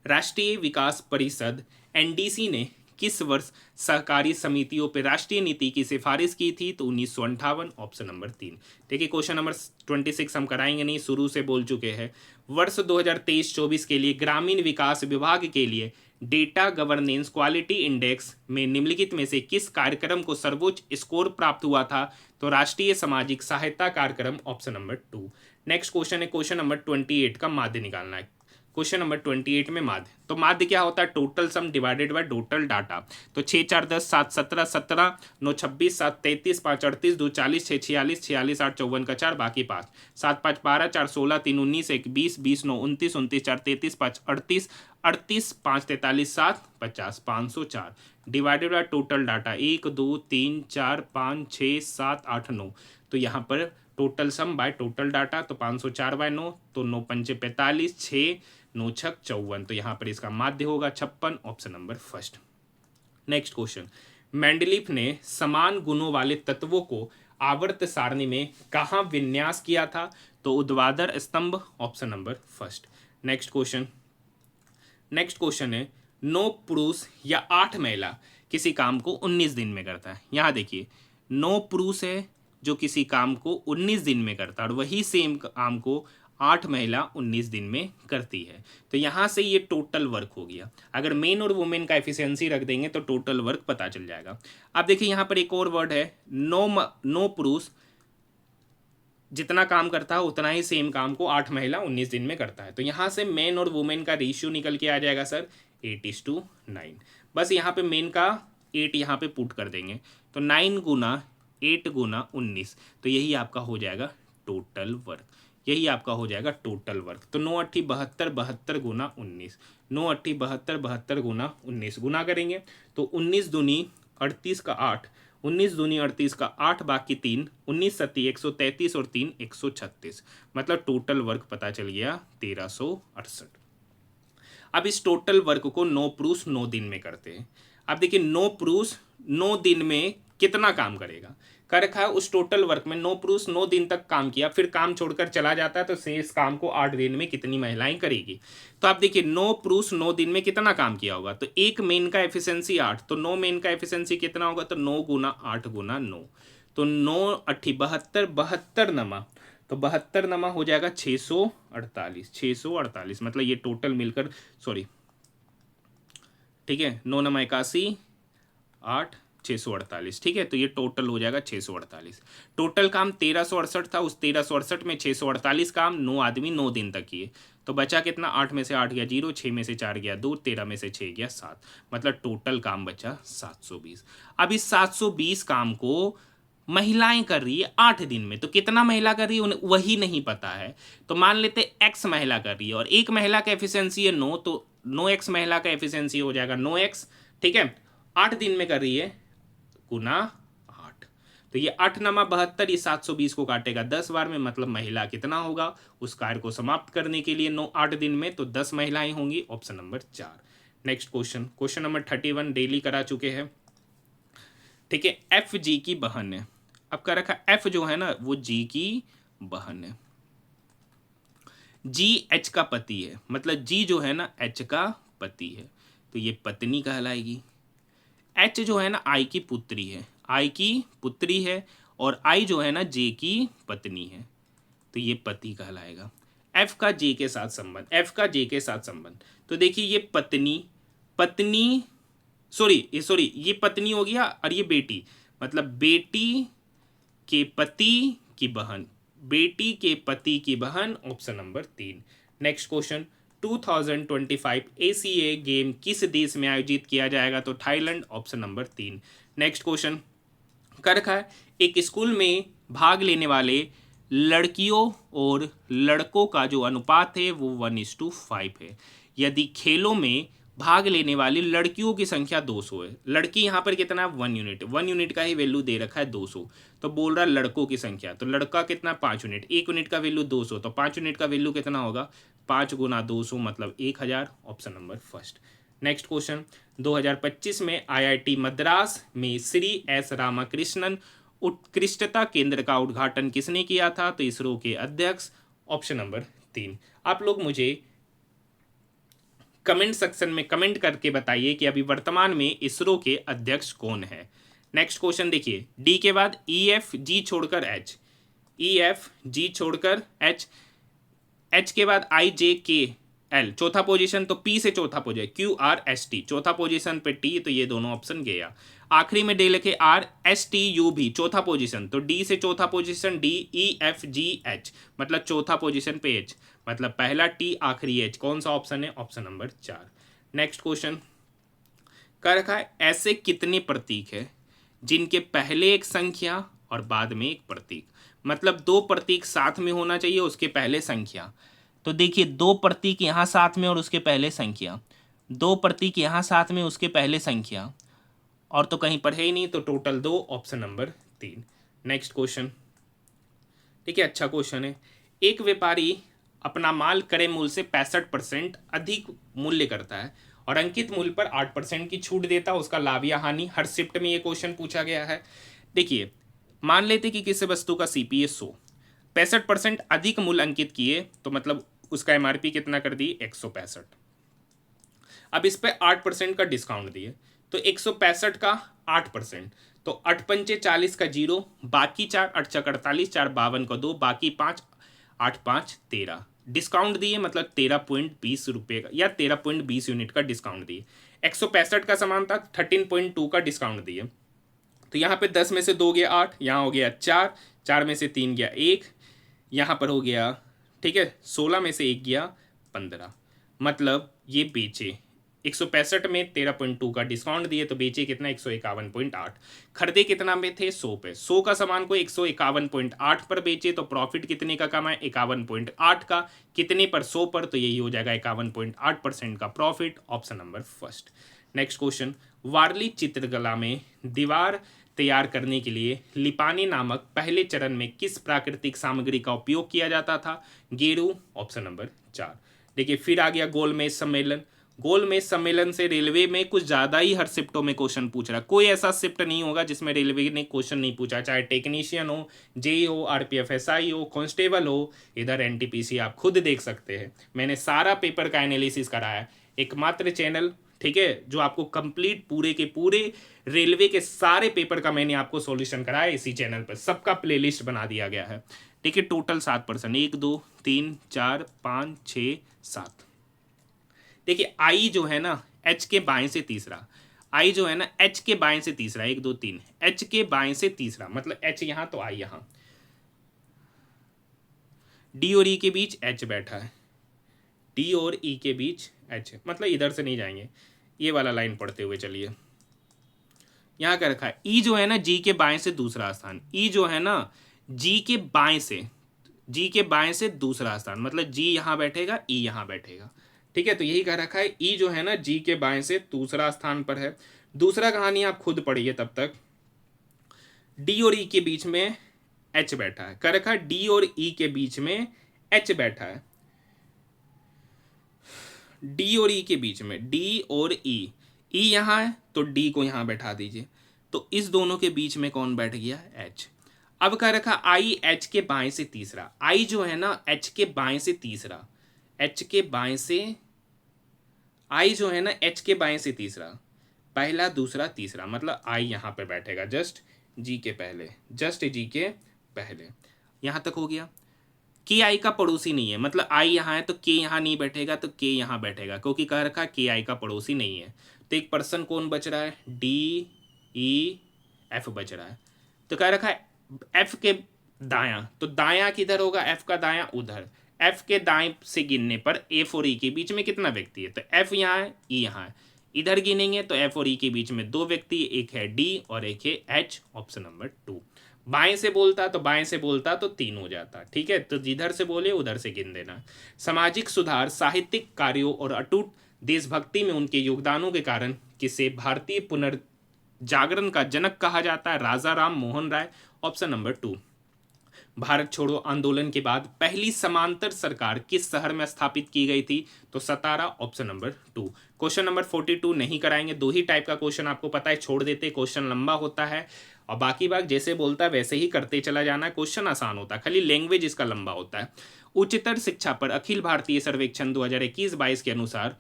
राष्ट्रीय विकास परिषद एनडीसी ने किस वर्ष सहकारी समितियों पर राष्ट्रीय नीति की सिफारिश की थी, तो 1958, ऑप्शन नंबर 3। देखिए क्वेश्चन नंबर 26 हम कराएंगे नहीं, शुरू से बोल चुके हैं। वर्ष 2023-24 के लिए ग्रामीण विकास विभाग के लिए डेटा गवर्नेंस क्वालिटी इंडेक्स में निम्नलिखित में से किस कार्यक्रम को सर्वोच्च स्कोर प्राप्त हुआ था, तो राष्ट्रीय सामाजिक सहायता कार्यक्रम, ऑप्शन नंबर 2। नेक्स्ट क्वेश्चन है क्वेश्चन नंबर 28 का माध्य निकालना है। क्वेश्चन नंबर 28 में माध्य, तो माध्य क्या होता है, total sum divided by total data, तो 6 4 10 7 17 17 9 26 7 33 5 38 2 40 6 46 46 8 54 का 4 बाकी 5 7 5 12 4 16 3 19 1 20 20 9 29 29 4 33 5 38 38 5 43 7 50 504 डिवाइडेड बाय टोटल डाटा 1 2 3 4 5 6 7 8 9, तो यहाँ पर total sum by total data, तो 504 बाय 9, तो 9 पंचे 45, 6 9 छक 54, तो यहाँ पर इसका माध्य होगा 56, option number first. Next question, Mendeleev ने समान गुणों वाले तत्वों को आवर्त सारणी में कहाँ विन्यास किया था, तो ऊर्ध्वाधर स्तंभ, option number first. Next question है 9 पुरुष या 8 महिला किसी काम को 19 दिन में करता है। यहाँ देखिए 9 पुरुष है जो किसी काम को 19 दिन में करता है और वही सेम काम को 8 महिला 19 दिन में करती है। तो यहाँ से ये टोटल वर्क हो गया। अगर मेन और वुमेन का एफिशिएंसी रख देंगे तो टोटल वर्क पता चल जाएगा। अब देखिए यहाँ पर एक और वर्ड है नो पुरुष जितना काम करता है उतना ही सेम काम को 8 महिला 19 दिन में करता है। तो यहाँ से मेन और वुमेन का रेशियो निकल के आ जाएगा सर 8:9। बस यहाँ पे मेन का 8 यहाँ पे पुट कर देंगे तो 9 गुना 8 गुना 19, तो यही आपका हो जाएगा टोटल वर्क। यही आपका हो जाएगा टोटल वर्क। तो 9 8 72 72 गुना 19, 9 8 72 72 गुना 19 गुना करेंगे तो 19 दूनी 38 का 8, 19 दूनी 38 का 8 बाकी 3, 19 सत्ती 133 और 3 136, मतलब टोटल वर्क पता चल गया 1368। अब इस टोटल वर्क को 9 पुरुष 9 दिन में करते हैं। अब देखिए 9 पुरुष 9 दिन में कितना काम करेगा, कर रखा है उस टोटल वर्क में 9 पुरुष 9 दिन तक काम किया, फिर काम छोड़कर चला जाता है तो शेष काम को 8 दिन में कितनी महिलाएं करेगी। तो आप देखिए 9 पुरुष 9 दिन में कितना काम किया होगा, तो एक मेन का एफिशिएंसी 8, तो 9 मेन का एफिशिएंसी कितना होगा, तो 9 गुना 8 गुना 9, तो 9 8 72 72 नमा, तो 72 नमा हो जाएगा 648, 648, मतलब ये टोटल मिलकर सॉरी ठीक है 9 नमा 81 8 648, ठीक है, तो ये टोटल हो जाएगा 648। टोटल काम 1368 था, उस 1368 में 648 काम 9 आदमी 9 दिन तक किए, तो बचा कितना, 8 में से 8 गया 0, 6 में से 4 गया 2, 13 में से 6 गया 7, मतलब टोटल काम बचा 720। अब इस 720 काम को महिलाएं कर रही है 8 दिन में, तो कितना महिला कर रही है उन्हें वही नहीं पता है, तो मान लेते x महिला कर रही है और एक महिला का एफिशिएंसी है 9, तो 9x महिला का एफिशिएंसी हो जाएगा 9x, ठीक है, 8 दिन में कर रही है गुना 8, तो ये 8 नमा 72, ये 720 को काटेगा 10 बार में, मतलब महिला कितना होगा उस कार्य को समाप्त करने के लिए 8 दिन में, तो 10 महिलाएं होंगी, option number 4। Next question, question number 31 daily करा चुके हैं, ठीक है, एफ जी की बहन है। अब कर रखा एफ जो है ना वो जी की बहन है, जी एच का पति है, मतलब जी जो है ना एच का पति है, तो ये पत्नी कहलाएगी। एच जो है ना आई की पुत्री है, आई की पुत्री है, और आई जो है ना जे की पत्नी है, तो ये पति कहलाएगा। एफ का जे के साथ संबंध, एफ का जे के साथ संबंध, तो देखिए ये पत्नी ये पत्नी हो गया और ये बेटी, मतलब बेटी के पति की बहन, बेटी के पति की बहन, option number 3। Next question, 2025 ACA game किस देश में आयोजित किया जाएगा, तो Thailand, option number 3। Next question कर रखा है, एक स्कूल में भाग लेने वाले लड़कियों और लड़कों का जो अनुपात है वो 1:5 है। यदि खेलों में भाग लेने वाली लड़कियों की संख्या 200 है, लड़की यहाँ पर कितना 1 यूनिट, 1 यूनिट का ही वैल्यू दे रखा है 200, तो बोल रहा है लड़कों की संख्या, तो लड़का कितना 5 यूनिट, 1 यूनिट का वैल्यू 200, तो 5 यूनिट का वैल्यू कितना होगा 5 गुना 200, मतलब 1000, option number first. Next question, 2025 में आईआईटी मद्रास में श्री एस रामाकृष्णन उत्कृष्टता केंद्र का उद्घाटन किसने किया था, तो इसरो के अध्यक्ष, ऑप्शन नंबर 3। आप लोग मुझे कमेंट सेक्शन में कमेंट करके बताइए कि अभी वर्तमान में इसरो के अध्यक्ष कौन है। नेक्स्ट क्वेश्चन देखिए, डी के बाद ई एफ जी छोड़कर एच, ई एफ जी छोड़कर एच, एच के बाद आई जे के एल चौथा पोजीशन, तो पी से चौथा position Q R S T चौथा पोजीशन पे टी, तो ये दोनों ऑप्शन गया। आखिरी में डे लिखे आर एस टी यू भी चौथा पोजीशन, तो डी से चौथा position D, E F G H मतलब चौथा पोजीशन पे एच, मतलब पहला टी आखिरी एच, कौन सा ऑप्शन है, ऑप्शन नंबर 4। नेक्स्ट क्वेश्चन कर रखा है, ऐसे कितने प्रतीक है जिनके पहले एक संख्या और बाद में एक प्रतीक, मतलब 2 प्रतीक साथ में होना चाहिए उसके पहले संख्या, तो देखिए 2 प्रतीक यहाँ साथ में और उसके पहले संख्या, 2 प्रतीक यहाँ साथ में उसके पहले संख्या, और तो कहीं पर है ही नहीं, तो total 2, option number 3। Next question, ठीक है, अच्छा क्वेश्चन है, एक व्यापारी अपना माल क्रय मूल्य से 65% अधिक मूल्य करता है और अंकित मूल्य पर 8% की छूट देता है, उसका लाभ या हानि, हर शिफ्ट में ये क्वेश्चन पूछा गया है। देखिए मान लेते कि किसी वस्तु का सीपीए 100, 65% अधिक मूल्य अंकित किए, तो मतलब उसका एमआरपी कितना कर दिए 165, अब इस पे 8% का डिस्काउंट दिए, तो 165 का 8%, तो 8 पंचे 40 का 0, बाकी 4 8 चक 48, 4 52 का 2, बाकी 5 8×5 = 13। डिस्काउंट दिए मतलब 13.20 रुपये का या 13.20 यूनिट का डिस्काउंट दिए। 165 का सामान था, 13.2 का डिस्काउंट दिए। तो यहाँ पे 10 में से 2 गया 8, यहाँ हो गया 4, 4 में से 3 गया 1, यहाँ पर हो गया, ठीक है, 16 में से 1 गया 15। मतलब ये बेचे 165 में 13.2 का डिस्काउंट दिए तो बेचे कितना 151.8। खरीदे कितना में थे 100 पे, 100 का सामान को 151.8 पर बेचे तो प्रॉफिट कितने का कमाए 51.8 का। कितने पर 100 पर, तो यही हो जाएगा 51.8% का profit. Option number first. Next question, Warli चित्रकला में दीवार तैयार करने के लिए लिपानी नामक पहले चरण में किस प्राकृतिक सामग्री का उपयोग किया जाता था? गेरू। Option number 4। देखिए फिर आ गया गोलमेज सम्मेलन। गोलमेज सम्मेलन से रेलवे में कुछ ज़्यादा ही हर शिफ्टों में क्वेश्चन पूछ रहा है। कोई ऐसा शिफ्ट नहीं होगा जिसमें रेलवे ने क्वेश्चन नहीं पूछा, चाहे टेक्नीशियन हो, जेई हो, आरपीएफ एसआई हो, कांस्टेबल हो, इधर एनटीपीसी आप खुद देख सकते हैं। मैंने सारा पेपर का एनालिसिस कराया है, एकमात्र चैनल, ठीक है, जो आपको कंप्लीट पूरे के पूरे रेलवे के सारे पेपर का मैंने आपको सॉल्यूशन कराया इसी चैनल पर, सबका प्लेलिस्ट बना दिया गया है। देखिए टोटल 7%, 1 2 3 4 5 6 7। देखिए आई जो है ना एच के बाएं से तीसरा, आई जो है ना एच के बाएं से तीसरा, 1 2 3, एच के बाएं से तीसरा, मतलब एच यहां तो आई यहां, डी और ई के बीच एच बैठा है, डी और ई के बीच एच, मतलब इधर से नहीं जाएंगे, ये वाला लाइन पढ़ते हुए चलिए। यहाँ क्या रखा है, ई जो है ना जी के बाएं से दूसरा स्थान, ई जो है ना जी के बाएं से, जी के बाएं से दूसरा स्थान, मतलब जी यहाँ बैठेगा, ई यहाँ बैठेगा, ठीक है। तो यही कह रखा है ई जो है ना जी के बाएं से दूसरा स्थान पर है। दूसरा कहानी आप खुद पढ़िए तब तक। डी और ई के बीच में एच बैठा है, कह रखा है डी और ई के बीच में एच बैठा है, डी और ई के बीच में, डी और ई, ई यहाँ है तो डी को यहाँ बैठा दीजिए, तो इस दोनों के बीच में कौन बैठ गया, एच। अब कह रखा आई एच के बाएं से तीसरा, आई जो है ना एच के बाएं से तीसरा, एच के बाएं से, आई जो है ना एच के बाएं से तीसरा, पहला दूसरा तीसरा, मतलब आई यहाँ पे बैठेगा जस्ट जी के पहले, जस्ट जी के पहले। यहाँ तक हो गया। के आई का पड़ोसी नहीं है, मतलब आई यहाँ है तो के यहाँ नहीं बैठेगा, तो के यहाँ बैठेगा, क्योंकि कह रखा के आई का पड़ोसी नहीं है। तो एक पर्सन कौन बच रहा है, डी ई एफ बच रहा है। तो कह रखा है एफ के दायां, तो दायां किधर होगा, एफ का दायां उधर, एफ के दाएं से गिनने पर एफ और ई के बीच में कितना व्यक्ति है, तो एफ यहाँ है, ई यहाँ है, इधर गिनेंगे तो एफ और ई के बीच में 2 व्यक्ति, एक है डी और एक है एच। Option number 2। बाएं से बोलता तो बाएं से बोलता तो 3 हो जाता, ठीक है, तो जिधर से बोले उधर से गिन देना। सामाजिक सुधार, साहित्यिक कार्यों और अटूट देशभक्ति में उनके योगदानों के कारण किसे भारतीय पुनर्जागरण का जनक कहा जाता है, राजा राम मोहन राय। Option number 2। भारत छोड़ो आंदोलन के बाद पहली समांतर सरकार किस शहर में स्थापित की गई थी, तो Satara. Option number 2। Question number 42 नहीं कराएंगे, 2 ही टाइप का क्वेश्चन आपको पता है, छोड़ देते, क्वेश्चन लंबा होता है और बाकी बात जैसे बोलता है वैसे ही करते चला जाना है, क्वेश्चन आसान होता है, खाली लैंग्वेज इसका लंबा होता है। उच्चतर शिक्षा पर अखिल भारतीय सर्वेक्षण 2021-22 के अनुसार,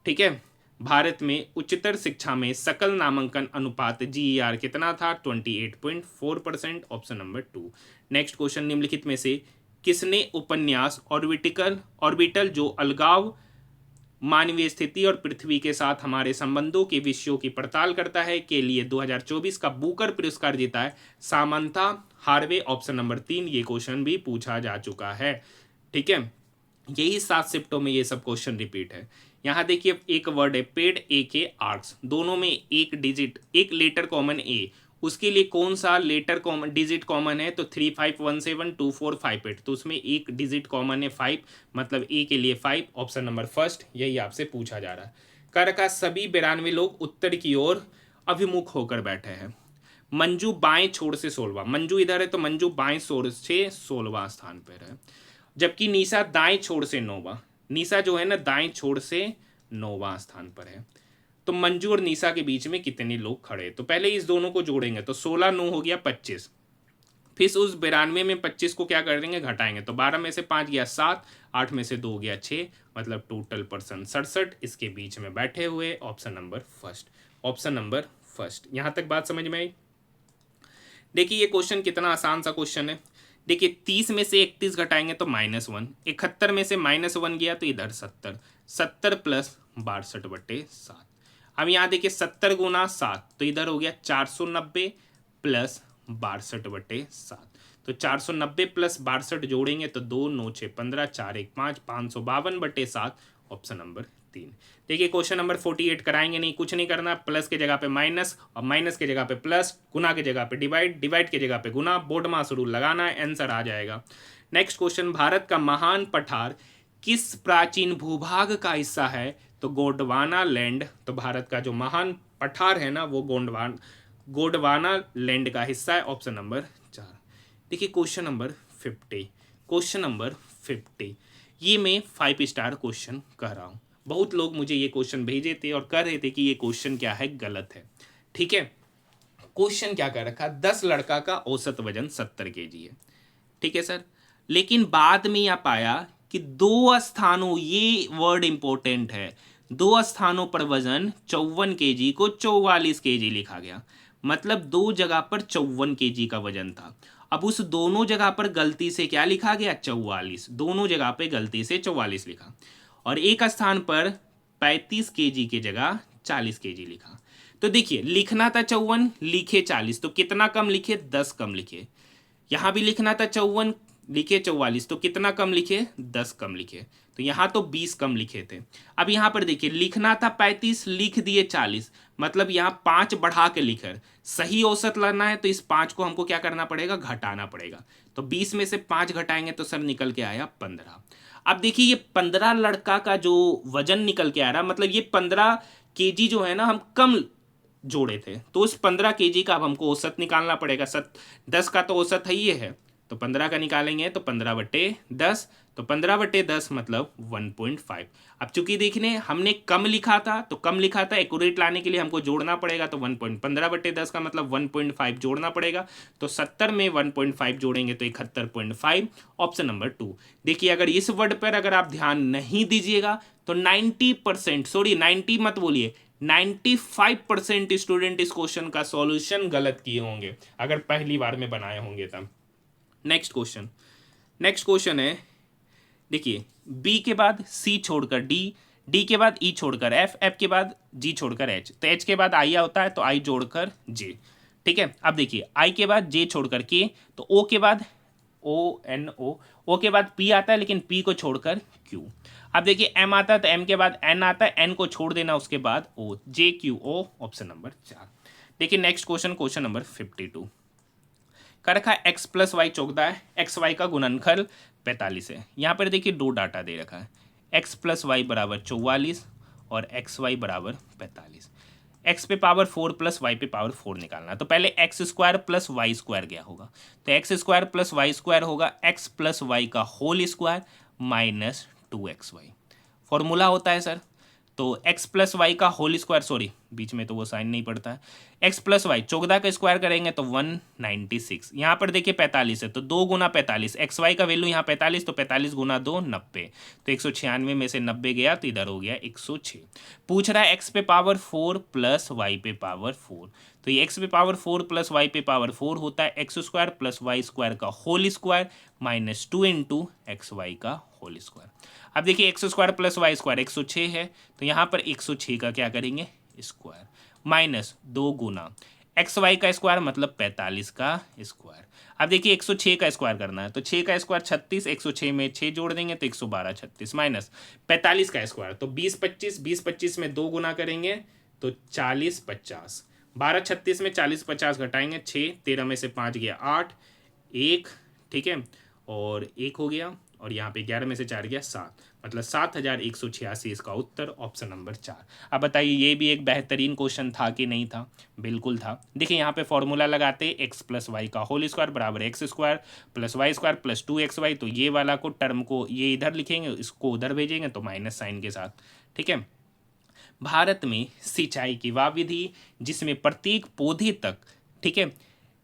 ठीक है, भारत में उच्चतर शिक्षा में सकल नामांकन अनुपात जीईआर कितना था, 28.4%। Option number 2। नेक्स्ट क्वेश्चन, निम्नलिखित में से किसने उपन्यास ऑर्बिटल जो अलगाव, मानवीय स्थिति और पृथ्वी के साथ हमारे संबंधों के विषयों की पड़ताल करता है के लिए 2024 का बुकर पुरस्कार जीता है, सामंथा हार्वे। Option number 3। ये क्वेश्चन भी पूछा जा चुका है, ठीक है, यही 7 शिफ्टों में ये सब क्वेश्चन रिपीट है। यहाँ देखिए एक वर्ड है पेड, ए के आर्ट्स, दोनों में एक डिजिट, एक लेटर कॉमन ए, उसके लिए कौन सा लेटर कॉमन, डिजिट कॉमन है, तो 35172458, तो उसमें एक डिजिट कॉमन है 5, मतलब ए के लिए 5। ऑप्शन नंबर फर्स्ट, यही आपसे पूछा जा रहा है। कर का सभी 92 लोग उत्तर की ओर अभिमुख होकर बैठे हैं। मंजू बाएं छोर से 16वां, मंजू इधर है तो मंजू बाएं छोर से 16वां स्थान पर है, जबकि निशा दाएं छोर से 9वां, निशा जो है ना दाएं छोर से 9वां स्थान पर है। तो मंजू और निशा के बीच में कितने लोग खड़े, तो पहले इस दोनों को जोड़ेंगे तो 16 9 हो गया 25, फिर उस 92 में 25 को क्या कर देंगे, घटाएंगे, तो 12 में से 5 गया 7, 8 में से 2 गया 6, मतलब टोटल पर्सन 67 इसके बीच में बैठे हुए। Option number first, option number first. यहाँ तक बात समझ में आई। देखिए ये क्वेश्चन कितना आसान सा क्वेश्चन है। देखिए 30 में से 31 घटाएंगे तो -1, 71 में से -1 गया तो इधर 70, 70 प्लस 62/7। अब यहाँ देखिए 70 गुना 7 तो इधर हो गया 490 प्लस 62/7। तो 490 प्लस 62 जोड़ेंगे तो 2 9 6 15 4 1 5 552/7, ऑप्शन नंबर 3। देखिए क्वेश्चन नंबर 48 कराएंगे नहीं, कुछ नहीं करना, प्लस के जगह पे माइनस और माइनस के जगह पे प्लस, गुना के जगह पे डिवाइड, डिवाइड के जगह पे गुना, बोर्ड मास रूल लगाना है, आंसर आ जाएगा। नेक्स्ट क्वेश्चन, भारत का महान पठार किस प्राचीन भूभाग का हिस्सा है? तो गोंडवाना लैंड। तो भारत का जो महान पठार है ना वो गोंडवाना लैंड का हिस्सा है, ऑप्शन नंबर 4। देखिए क्वेश्चन नंबर 50, क्वेश्चन नंबर 50 ये मैं 5 स्टार क्वेश्चन कह रहा हूँ। बहुत लोग मुझे ये क्वेश्चन भेजे थे और कह रहे थे कि ये क्वेश्चन क्या है, गलत है। ठीक है, क्वेश्चन क्या कर रखा, 10 लड़का का औसत वजन 70 kg है। ठीक है सर, लेकिन बाद में यह पाया कि 2 स्थानों, ये वर्ड इंपॉर्टेंट है, 2 स्थानों पर वजन 54 kg को 44 kg लिखा गया। मतलब 2 जगह पर 54 kg का वजन था। अब उस दोनों जगह पर गलती से क्या लिखा गया, 44, दोनों जगह पे गलती से 44 लिखा, और एक स्थान पर 35 kg की जगह 40 kg लिखा। तो देखिए लिखना था 54, लिखे 40, तो कितना कम लिखे, 10 कम लिखे। यहाँ भी लिखना था 54, लिखे 44, तो कितना कम लिखे, 10 कम लिखे। तो यहाँ तो 20 कम लिखे थे। अब यहाँ पर देखिए लिखना था 35, लिख दिए 40, मतलब यहाँ 5 बढ़ा के लिखे। सही औसत लाना है तो इस 5 को हमको क्या करना पड़ेगा, घटाना पड़ेगा। तो 20 में से 5 घटाएंगे तो सर निकल के आया 15। अब देखिए ये 15 लड़का का जो वजन निकल के आ रहा, मतलब ये 15 kg जो है ना हम कम जोड़े थे, तो उस 15 kg का अब हमको औसत निकालना पड़ेगा। 10 का तो औसत है, ये है, तो 15 का निकालेंगे तो 15/10, तो 15/10 मतलब 1.5। अब चूंकि देखने हमने कम लिखा था, तो कम लिखा था, एक्यूरेट लाने के लिए हमको जोड़ना पड़ेगा, तो 15/10 का मतलब 1.5 जोड़ना पड़ेगा। तो 70 में 1.5 जोड़ेंगे तो 71.5, ऑप्शन नंबर 2। देखिए अगर इस वर्ड पर अगर आप ध्यान नहीं दीजिएगा तो 90%, सॉरी 90 मत बोलिए, 95% स्टूडेंट इस क्वेश्चन का सॉल्यूशन गलत किए होंगे अगर पहली बार में बनाए होंगे तब। नेक्स्ट क्वेश्चन, नेक्स्ट क्वेश्चन है, देखिए बी के बाद सी छोड़कर डी, डी के बाद ई छोड़कर एफ, एफ के बाद जी छोड़कर एच, तो एच के बाद आई होता है तो आई जोड़कर जे। ठीक है, अब देखिए आई के बाद जे छोड़कर के, तो ओ के बाद ओ एन ओ के बाद पी आता है लेकिन पी को छोड़कर क्यू। अब देखिए एम आता है तो एम के बाद एन आता है, एन को छोड़ देना, उसके बाद ओ, जे क्यू ओ, ऑप्शन नंबर 4। देखिए नेक्स्ट क्वेश्चन, क्वेश्चन नंबर 52 कर रखा है एक्स प्लस वाई 14 है, एक्स वाई का गुणनफल 45 है। यहाँ पर देखिए 2 डाटा दे रखा है, एक्स प्लस वाई बराबर 44 और एक्स वाई बराबर 45। एक्स पे पावर 4 प्लस वाई पे पावर 4 निकालना, तो पहले x square plus y square क्या होगा, तो x square plus y square होगा एक्स प्लस वाई का whole square minus 2xy। Formula होता है सर, तो x प्लस वाई का होल स्क्वायर, सॉरी बीच में तो वो साइन नहीं पड़ता है, x प्लस वाई 14 का स्क्वायर करेंगे तो 196। यहाँ पर देखिए 45 है तो 2 गुना 45, एक्स वाई का वैल्यू यहाँ 45, तो 45 गुना 2 90, तो 196 में से 90 गया तो इधर हो गया 106। पूछ रहा है x पे पावर 4 प्लस वाई पे पावर 4, तो ये x पे पावर 4 प्लस वाई पे पावर 4 होता है x square plus y square का whole square minus 2 into x y का होल स्क्वायर। अब देखिए x square plus y square 106 है, तो यहाँ पर 106 का क्या करेंगे, स्क्वायर माइनस 2 गुना एक्स वाई का स्क्वायर मतलब 45 का स्क्वायर। अब देखिए 106 का स्क्वायर करना है, तो 6 का स्क्वायर 36, 106 में 6 जोड़ देंगे तो 112 36 माइनस 45 का स्क्वायर, तो 20 25, 20 25 में 2 गुना करेंगे तो 40 50, 12 36 में 40 50 घटाएंगे 6, 13 में से 5 गया 8, 1, ठीक है, और 1 हो गया, और यहाँ पे 11 में से 4 गया 7, मतलब 7186 इसका उत्तर, ऑप्शन नंबर 4। अब बताइए ये भी एक बेहतरीन क्वेश्चन था कि नहीं था, बिल्कुल था। देखिए यहाँ पे फॉर्मूला लगाते एक्स प्लस वाई का होल स्क्वायर बराबर x square plus y square plus 2xy, तो ये वाला को टर्म को ये इधर लिखेंगे, इसको उधर भेजेंगे तो माइनस साइन के साथ। ठीक है, भारत में सिंचाई की वह विधि जिसमें प्रत्येक पौधे तक, ठीक है,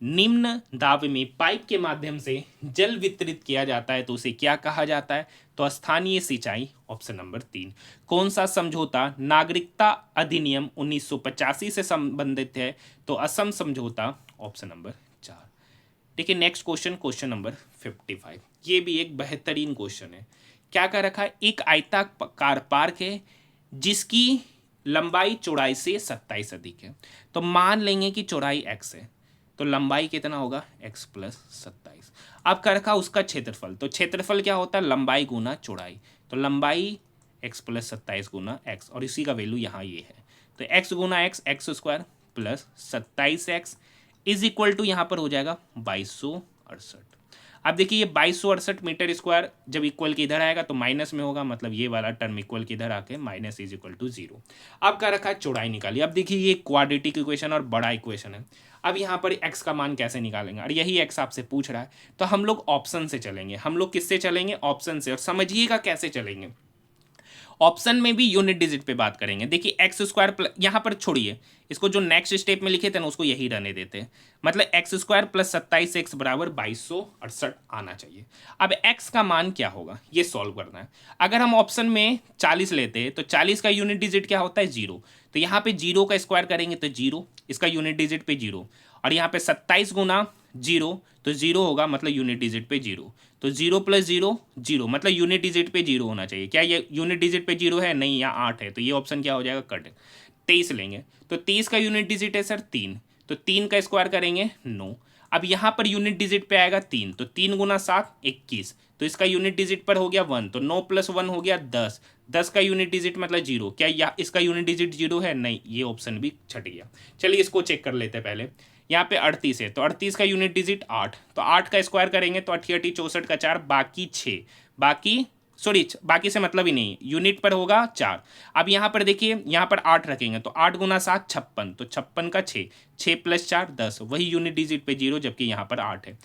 निम्न दाब में पाइप के माध्यम से जल वितरित किया जाता है तो उसे क्या कहा जाता है, तो स्थानीय सिंचाई, ऑप्शन नंबर 3। कौन सा समझौता नागरिकता अधिनियम 1985 से संबंधित है, तो असम समझौता, ऑप्शन नंबर 4। देखिए नेक्स्ट क्वेश्चन, क्वेश्चन नंबर 55। ये भी एक बेहतरीन क्वेश्चन है। क्या कर रखा है, एक आयताकार पार्क है जिसकी लंबाई चौड़ाई से 27 अधिक है। तो मान लेंगे कि चौड़ाई x है, तो लंबाई कितना होगा x प्लस 27। अब कर रखा उसका क्षेत्रफल, तो क्षेत्रफल क्या होता है, लंबाई गुना चौड़ाई। तो लंबाई x प्लस 27 गुना x, और इसी का वैल्यू यहाँ ये है। तो x गुना x square plus 27x is equal to यहाँ पर हो जाएगा 2268। अब देखिए ये 2268 मीटर स्क्वायर जब इक्वल के इधर आएगा तो माइनस में होगा, मतलब ये वाला टर्म इक्वल के इधर आके माइनस इज इक्वल टू 0। अब क्या रखा है, चौड़ाई निकालिए। अब देखिए ये क्वाड्रेटिक इक्वेशन और बड़ा इक्वेशन है। अब यहाँ पर x का मान कैसे निकालेंगे, और यही x आपसे पूछ रहा है। तो हम लोग ऑप्शन से चलेंगे। हम लोग किससे चलेंगे, ऑप्शन से। और समझिएगा कैसे चलेंगे। ऑप्शन में भी यूनिट डिजिट पे बात करेंगे। देखिए एक्स स्क्वायर, यहाँ पर छोड़िए, इसको जो नेक्स्ट स्टेप में लिखे थे ना उसको यही रहने देते हैं। मतलब एक्स स्क्वायर प्लस 27x बराबर 2268 आना चाहिए। अब x का मान क्या होगा ये सॉल्व करना है। अगर हम ऑप्शन में 40 लेते हैं तो 40 का यूनिट डिजिट क्या होता है, 0। तो यहाँ पे 0 का स्क्वायर करेंगे तो 0, इसका यूनिट डिजिट पे 0। और यहाँ पे 27 गुना 0 तो 0 होगा, मतलब यूनिट डिजिट पे 0। तो 0 प्लस 0 0, मतलब यूनिट डिजिट पे 0 होना चाहिए। क्या ये यूनिट डिजिट पे 0 है, नहीं, यहाँ 8 है। तो ये ऑप्शन क्या हो जाएगा, कट। 23 लेंगे तो 23 का यूनिट डिजिट है सर 3, तो 3 का स्क्वायर करेंगे 9। अब यहाँ पर यूनिट डिजिट पे आएगा 3, तो 3 गुना 7 21, तो इसका यूनिट डिजिट पर हो गया 1, तो 9 प्लस 1 हो गया 10। 10 का यूनिट डिजिट मतलब 0। क्या इसका यूनिट डिजिट 0 है, नहीं, ये ऑप्शन भी छट गया। चलिए इसको चेक कर लेते हैं पहले। यहाँ पे 38 है तो 38 का यूनिट डिजिट 8, तो 8 का स्क्वायर करेंगे तो 88 64 का 4 बाकी 6, बाकी से मतलब ही नहीं, यूनिट पर होगा 4। अब यहाँ पर देखिए, यहाँ पर 8 रखेंगे तो 8 गुना 7 56, तो 56 का 6, 6 प्लस 4 10, वही यूनिट डिजिट पे 0, जबकि यहाँ पर 8 है।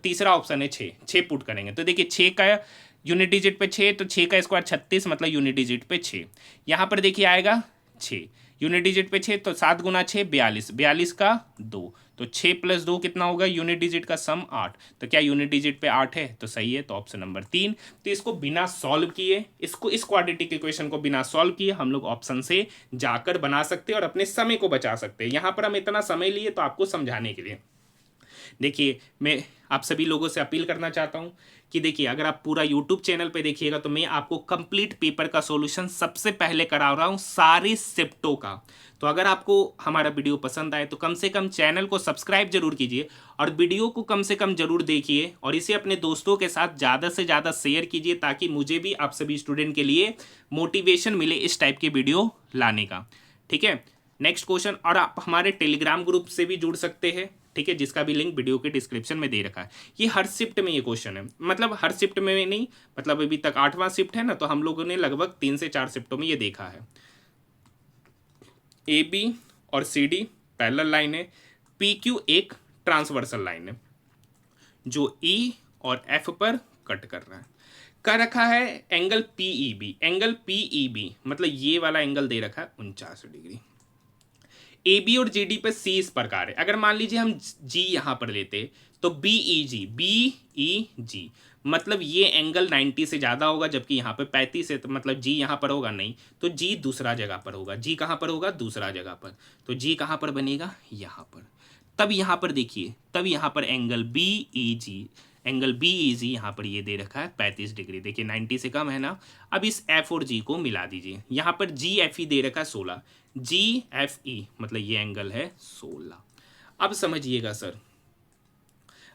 तीसरा ऑप्शन है 6 पुट करेंगे तो देखिए 6 का यूनिट डिजिट पे 6, तो 6 का स्क्वायर 36, मतलब यूनिट डिजिट पे 6। यहाँ पर देखिए आएगा 6, यूनिट डिजिट पे 6, तो 7 गुना 6 42, 42 का 2, तो 6 प्लस 2 कितना होगा, यूनिट डिजिट का सम 8। तो क्या यूनिट डिजिट पे 8 है, तो सही है। तो ऑप्शन नंबर 3। तो इसको बिना सॉल्व किए, इस क्वाड्रेटिक इक्वेशन को बिना सॉल्व किए हम लोग ऑप्शन से जाकर बना सकते हैं और अपने समय को बचा सकते हैं। यहाँ पर हम इतना समय लिए तो आपको समझाने के लिए। देखिए मैं आप सभी लोगों से अपील करना चाहता हूं कि देखिए अगर आप पूरा यूट्यूब चैनल पे देखिएगा तो मैं आपको कंप्लीट पेपर का सॉल्यूशन सबसे पहले करा रहा हूं, सारे शिफ्टों का। तो अगर आपको हमारा वीडियो पसंद आए तो कम से कम चैनल को सब्सक्राइब जरूर कीजिए और वीडियो को कम से कम जरूर देखिए और इसे अपने दोस्तों के साथ ज़्यादा से ज़्यादा शेयर कीजिए, ताकि मुझे भी आप सभी स्टूडेंट के लिए मोटिवेशन मिले इस टाइप के वीडियो लाने का। ठीक है, नेक्स्ट क्वेश्चन। और आप हमारे टेलीग्राम ग्रुप से भी जुड़ सकते हैं, ठीक है, जिसका भी लिंक वीडियो के डिस्क्रिप्शन में दे रखा है। ये हर शिफ्ट में ये क्वेश्चन है, मतलब हर शिफ्ट में नहीं, मतलब अभी तक 8वां शिफ्ट है ना, तो हम लोगों ने लगभग 3 से 4 शिफ्टों में ये देखा है। ए बी और सी डी पैरेलल लाइन है, पी क्यू एक ट्रांसवर्सल लाइन है जो ई और एफ पर कट कर रहा है। कर रखा है angle P E B, angle P E B मतलब ये वाला एंगल दे रखा है 49 डिग्री। ए बी और जी डी पर सी इस प्रकार है। अगर मान लीजिए हम जी यहां पर लेते तो बी ई जी मतलब ये एंगल 90 से ज़्यादा होगा, जबकि यहाँ पे 35 है, तो मतलब जी यहाँ पर होगा नहीं, तो जी दूसरा जगह पर होगा। जी कहाँ पर होगा, दूसरा जगह पर। तो जी कहाँ पर बनेगा, यहाँ पर। तब यहाँ पर देखिए, तब यहाँ पर एंगल बी ई जी यहाँ पर ये दे रखा है 35 डिग्री। देखिए 90 से कम है ना। अब इस एफ और जी को मिला दीजिए। यहाँ पर जी एफ ई दे रखा है 16, जी एफ ई मतलब ये एंगल है 16। अब समझिएगा सर,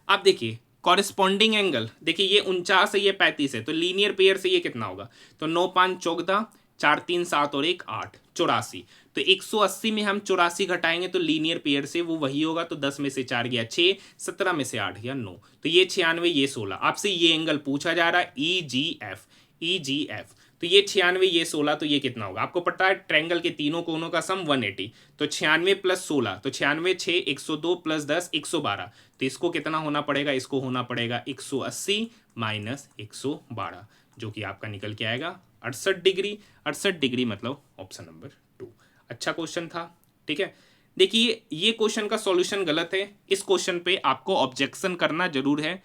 अब देखिए कॉरेस्पॉन्डिंग एंगल, देखिए ये 49 है, ये 35 है, तो लीनियर पेयर से ये कितना होगा, तो 9 5 14, 4 3 7 और 1 8, 84। तो 180 में हम 84 घटाएंगे तो लीनियर पेयर से वो वही होगा, तो 10 में से 4 गया 6, 17 में से 8 गया 9, तो ये 96, ये 16। आपसे ये एंगल पूछा जा रहा है ई जी एफ, तो ये 96 ये 16, तो ये कितना होगा, आपको पता है ट्रायंगल के तीनों कोनों का सम 180, तो 96 प्लस 16, तो 96 6 102 प्लस 10 112, तो इसको कितना होना पड़ेगा, इसको होना पड़ेगा 180 माइनस 112, जो कि आपका निकल के आएगा 68 डिग्री। 68 डिग्री मतलब ऑप्शन नंबर 2। अच्छा क्वेश्चन था, ठीक है। देखिए ये क्वेश्चन का सॉल्यूशन गलत है, इस क्वेश्चन पे आपको ऑब्जेक्शन करना जरूर है।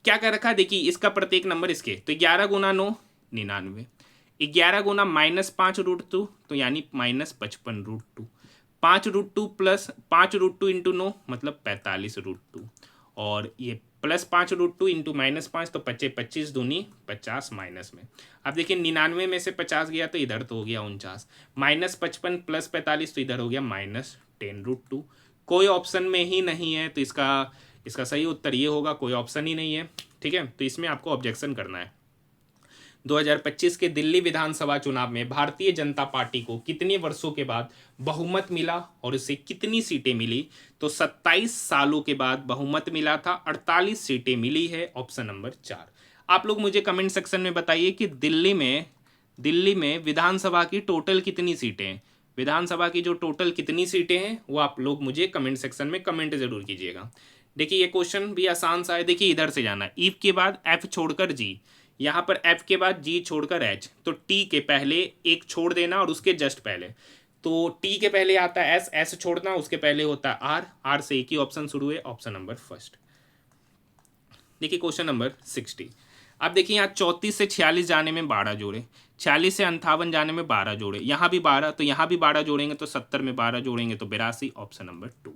क्या कर रखा है, देखिए इसका प्रत्येक नंबर इसके, तो 11 गुना 9 99, 11 गुना -5√2 तो यानी -55√2, 5√2 प्लस 5√2 इंटू 9 मतलब 45√2, और ये +5√2 इंटू -5 तो 25 दूनी 50 माइनस में। अब देखिए 99 में से 50 गया तो इधर तो हो गया 49, -55 + 45 तो इधर हो गया -10√2। कोई ऑप्शन में ही नहीं है तो इसका सही उत्तर ये होगा, कोई ऑप्शन ही नहीं है। ठीक है, तो इसमें आपको ऑब्जेक्शन करना है। 2025 के दिल्ली विधानसभा चुनाव में भारतीय जनता पार्टी को कितने वर्षों के बाद बहुमत मिला और इसे कितनी सीटें मिली? तो 27 सालों के बाद बहुमत मिला था, 48 सीटें मिली है, ऑप्शन नंबर 4। आप लोग मुझे कमेंट सेक्शन में बताइए कि दिल्ली में विधानसभा की टोटल कितनी सीटें हैं। विधानसभा की जो टोटल कितनी सीटें हैं वो आप लोग मुझे कमेंट सेक्शन में कमेंट जरूर कीजिएगा। देखिए ये क्वेश्चन भी आसान सा है। देखिए इधर से जाना है, ईफ के बाद एफ छोड़कर जी, यहाँ पर एफ के बाद जी छोड़कर एच, तो टी के पहले एक छोड़ देना और उसके जस्ट पहले, तो टी के पहले आता है एस, एस छोड़ना, उसके पहले होता है आर, आर से एक ही ऑप्शन शुरू है, ऑप्शन नंबर फर्स्ट। देखिए क्वेश्चन नंबर 60। अब देखिए यहाँ 34 से 46 जाने में 12 जोड़े, 46 से 58 जाने में 12 जोड़े, यहाँ भी 12, तो यहाँ भी 12 जोड़ेंगे तो 70 में 12 जोड़ेंगे तो 82, option number 2।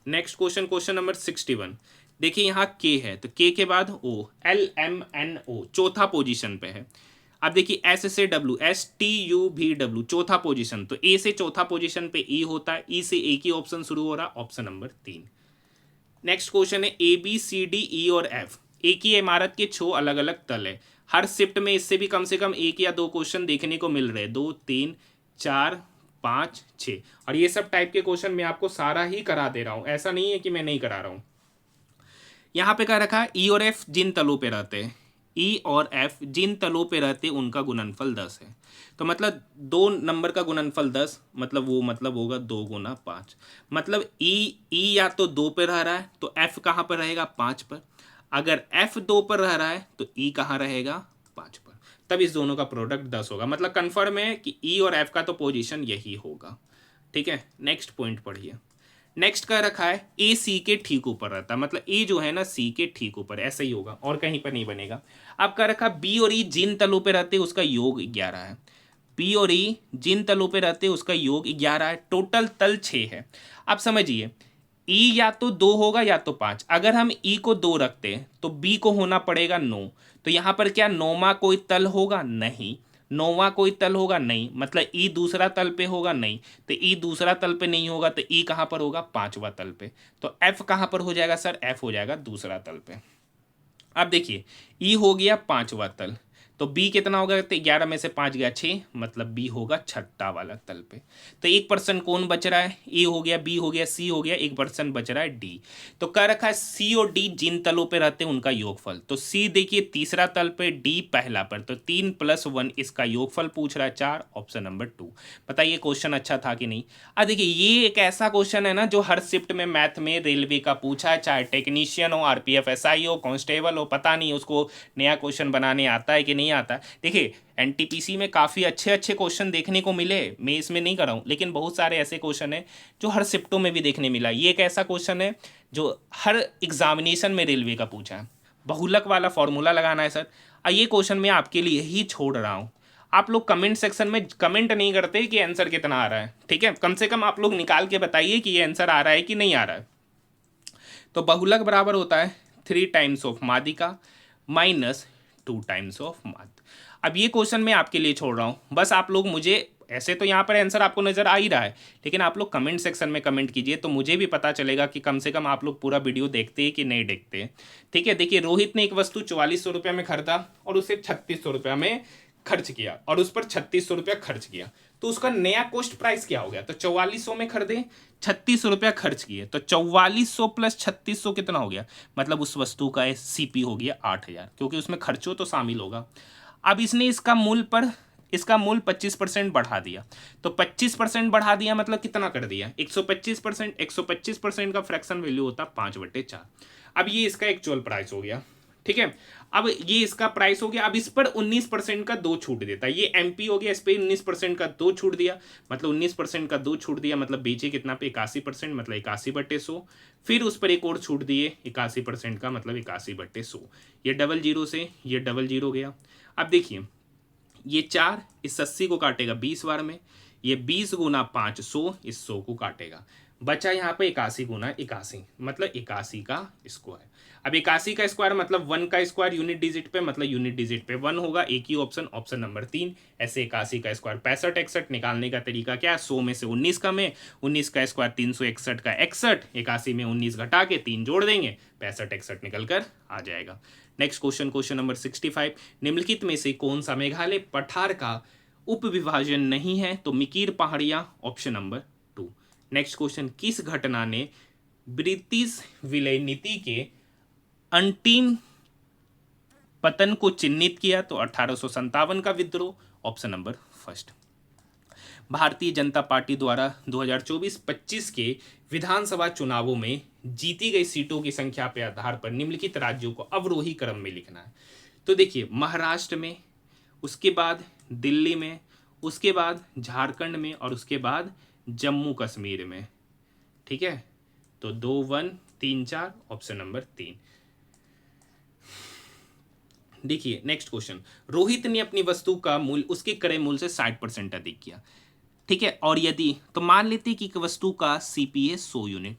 Next question, question number 61। देखिए यहाँ के है तो के बाद ओ, LMNO चौथा पोजीशन पे है। अब देखिए एस से डब्ल्यू, STUVW चौथा पोजीशन, तो ए से चौथा पोजीशन पे ई होता है, ई से एक ही ऑप्शन शुरू हो रहा, ऑप्शन नंबर 3। नेक्स्ट क्वेश्चन है ABCDE और F एक ही इमारत के 6 अलग अलग तल है। हर शिफ्ट में इससे भी कम से कम एक या दो क्वेश्चन देखने को मिल रहे हैं, 2 3 4 5 6, और ये सब टाइप के क्वेश्चन मैं आपको सारा ही करा दे रहा हूं, ऐसा नहीं है कि मैं नहीं करा रहा हूं। यहाँ पे क्या रखा है, ई और एफ जिन तलों पे रहते हैं, ई और एफ जिन तलों पे रहते हैं उनका गुणनफल 10 है। तो मतलब 2 नंबर का गुणनफल 10, मतलब वो मतलब होगा 2 गुना 5। मतलब ई या तो 2 पे रह रहा है तो एफ कहाँ पर रहेगा, 5 पर। अगर एफ 2 पर रह रहा है तो ई कहाँ रहेगा, 5 पर। तब इस दोनों का प्रोडक्ट 10 होगा। मतलब कन्फर्म है कि ई और एफ का तो पोजीशन यही होगा। ठीक है, नेक्स्ट पॉइंट पढ़िए। नेक्स्ट का रखा है ए सी के ठीक ऊपर रहता है, मतलब ए जो है ना सी के ठीक ऊपर, ऐसा ही होगा और कहीं पर नहीं बनेगा। अब का रखा बी और ई जिन तलों पे रहते हैं उसका योग 11 है। बी और ई जिन तलों पे रहते हैं उसका योग 11 है, टोटल तल 6 है। अब समझिए ई या तो 2 होगा या तो 5। अगर हम ई को 2 रखते हैं तो बी को होना पड़ेगा 9, तो यहाँ पर क्या 9वां कोई तल होगा, नहीं। 9वां कोई तल होगा, नहीं। मतलब ई दूसरा तल पे होगा, नहीं। तो ई दूसरा तल पे नहीं होगा तो ई कहाँ पर होगा, 5वां तल पे। तो एफ कहाँ पर हो जाएगा सर, एफ हो जाएगा दूसरा तल पे। अब देखिए ई हो गया 5वां तल, तो बी कितना होगा, तो 11 में से 5 गया 6, मतलब बी होगा छठा वाला तल पे। तो 1% कौन बच रहा है, ए हो गया, बी हो गया, सी हो गया, 1% बच रहा है डी। तो कह रखा है सी और डी जिन तलों पे रहते हैं उनका योगफल। तो सी देखिए तीसरा तल पे, डी पहला पर, तो 3 + 1 इसका योगफल पूछ रहा है 4, ऑप्शन नंबर 2। बताइए क्वेश्चन अच्छा था कि नहीं। अब देखिए ये एक ऐसा क्वेश्चन है ना जो हर शिफ्ट में मैथ में रेलवे का पूछा है, चाहे टेक्नीशियन हो, RPF SI हो, कांस्टेबल हो, पता नहीं उसको नया क्वेश्चन बनाने आता है कि नहीं आता। देखिए NTPC में काफ़ी अच्छे अच्छे क्वेश्चन देखने को मिले, मैं इसमें नहीं कर रहा हूँ, लेकिन बहुत सारे ऐसे क्वेश्चन हैं जो हर शिफ्टों में भी देखने मिला। ये एक ऐसा क्वेश्चन है जो हर एग्जामिनेशन में रेलवे का पूछा है। बहुलक वाला फॉर्मूला लगाना है सर, और ये क्वेश्चन मैं आपके लिए ही छोड़ रहा हूँ। आप लोग कमेंट सेक्शन में कमेंट नहीं करते कि आंसर कितना आ रहा है, ठीक है। कम से कम आप लोग निकाल के बताइए कि ये आंसर आ रहा है कि नहीं आ रहा है। तो बहुलक बराबर होता है 3 टाइम्स ऑफ मादिका माइनस 2 टाइम्स ऑफ माद। अब ये क्वेश्चन मैं आपके लिए छोड़ रहा हूँ, बस आप लोग मुझे, ऐसे तो यहाँ पर आंसर आपको नजर आ ही रहा है, लेकिन आप लोग कमेंट सेक्शन में कमेंट कीजिए तो मुझे भी पता चलेगा कि कम से कम आप लोग पूरा वीडियो देखते हैं कि नहीं देखते। ठीक है, देखिए रोहित ने एक वस्तु 4400 रुपये में खरीदा और उसे 3600 रुपये में खर्च किया और उस पर 3600 रुपया खर्च किया, तो उसका नया कॉस्ट प्राइस क्या हो गया। तो 4400 में खरीदे, 3600 रुपया खर्च किए, तो 4400 + 3600 कितना हो गया, मतलब उस वस्तु का CP हो गया 8000, क्योंकि उसमें खर्चों तो शामिल होगा। अब इसने इसका मूल 25% बढ़ा दिया, तो 25% बढ़ा दिया मतलब कितना कर दिया, 125%। 125% का फ्रैक्शन वैल्यू होता 5/4। अब ये इसका एक्चुअल प्राइस हो गया, ठीक है। अब ये इसका प्राइस हो गया, अब इस पर 19% का 2 छूट देता है, ये MP हो गया, इस पर 19% का 2 छूट दिया, मतलब 19% का 2 छूट दिया, मतलब बेचे कितना पे 81%, मतलब 81/100। फिर उस पर एक और छूट दिए 81% का, मतलब 81/100। ये 00 से ये 00 गया। अब देखिए ये 4 इस 80 को काटेगा 20 बार में, ये 20 × 5 100 इस 100 को काटेगा, बचा यहाँ पे 81 गुना 81, मतलब 81 का स्क्वायर। अब 81 का स्क्वायर मतलब 1 का स्क्वायर यूनिट डिजिट पे, मतलब यूनिट डिजिट पे 1 होगा, एक ही ऑप्शन, ऑप्शन नंबर 3। ऐसे 81 का स्क्वायर 65, 61 निकालने का तरीका क्या है, 100 में से 19 कम है, 19 का स्क्वायर 361 का 61, 81 में 19 घटा के 3 जोड़ देंगे, 65 61 निकल कर आ जाएगा। नेक्स्ट क्वेश्चन, क्वेश्चन नंबर 65, निम्नलिखित में से कौन सा मेघालय पठार का उपविभाजन नहीं है, तो मिकीर पहाड़ियां, ऑप्शन नंबर 2। नेक्स्ट क्वेश्चन, किस घटना ने ब्रिटिश विलय नीति के अंतिम पतन को चिन्हित किया, तो 1857 का विद्रोह, option number first. Bharatiya Janata party द्वारा 2024-25 के विधानसभा चुनावों में जीती गई सीटों की संख्या के आधार पर निम्नलिखित राज्यों को अवरोही क्रम में लिखना है। तो देखिए, महाराष्ट्र में, उसके बाद दिल्ली में, उसके बाद झारखंड में, और उसके बाद जम्मू कश्मीर में। ठीक है, तो 2 1 3 4, ऑप्शन नंबर 3। देखिए नेक्स्ट क्वेश्चन, रोहित ने अपनी वस्तु का मूल्य उसके क्रय मूल्य से 60% अधिक किया। ठीक है, और यदि, तो मान लेते कि एक वस्तु का सीपी है 100 यूनिट,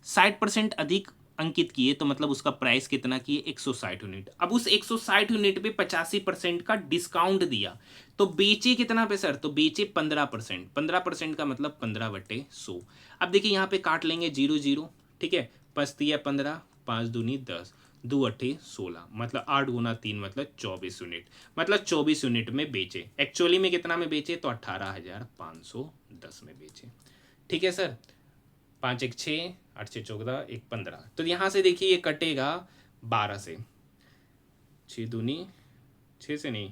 60% अधिक अंकित किए, तो मतलब उसका प्राइस कितना किए, 160 यूनिट। अब उस 160 यूनिट पे 85% का डिस्काउंट दिया, तो बेचे कितना पे सर, तो बेचे 15%। 15% का मतलब 15/100। अब देखिए यहाँ पे काट लेंगे 0 0, ठीक है, 5 तिया 15, 5 दूनी 10, 2 8 16, मतलब 8 गुना 3 मतलब 24 यूनिट, मतलब 24 यूनिट में बेचे। एक्चुअली में कितना में बेचे, तो 18,510 में बेचे। ठीक है सर, 5 1 6, 8 6 14, 1 15। तो यहाँ से देखिए ये कटेगा 12 से, 6 दूनी 6 से नहीं,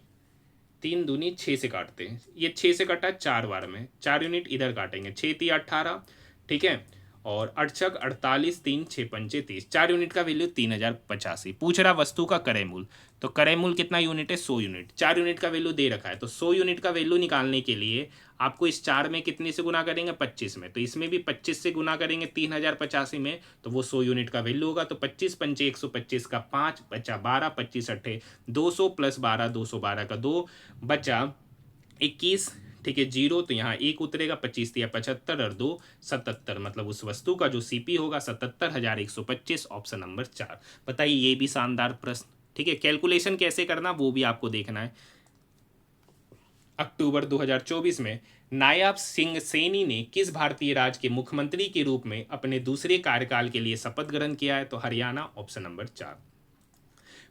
3 दूनी 6 से काटते हैं, ये 6 से कटा 4 बार में, 4 यूनिट इधर काटेंगे, 6 3 18, ठीक है, और 8 6 48, 3 6 5 30, 4 यूनिट का वैल्यू 3085। पूछ रहा वस्तु का क्रय मूल्य, तो क्रय मूल्य कितना यूनिट है, 100 यूनिट, 4 यूनिट का वैल्यू दे रखा है, तो 100 यूनिट का वैल्यू निकालने के लिए आपको इस 4 में कितने से गुना करेंगे, 25 में, तो इसमें भी 25 से गुना करेंगे 3085 में, तो वो 100 यूनिट का वैल्यू होगा। तो 25 पंचे 125 का 5 बचा 12, 25 अट्ठे 200 प्लस 12 212 का 2 बचा 21, ठीक है, 0, तो यहाँ 1 उतरेगा, 25 या 75 और 2 77, मतलब उस वस्तु का जो सीपी होगा 77,125, ऑप्शन नंबर 4। बताइए, ये भी शानदार प्रश्न। ठीक है, कैलकुलेशन कैसे करना वो भी आपको देखना है। अक्टूबर 2024 में नायब सिंह सैनी ने किस भारतीय राज्य के मुख्यमंत्री के रूप में अपने दूसरे कार्यकाल के लिए शपथ ग्रहण किया है, तो हरियाणा, ऑप्शन नंबर 4।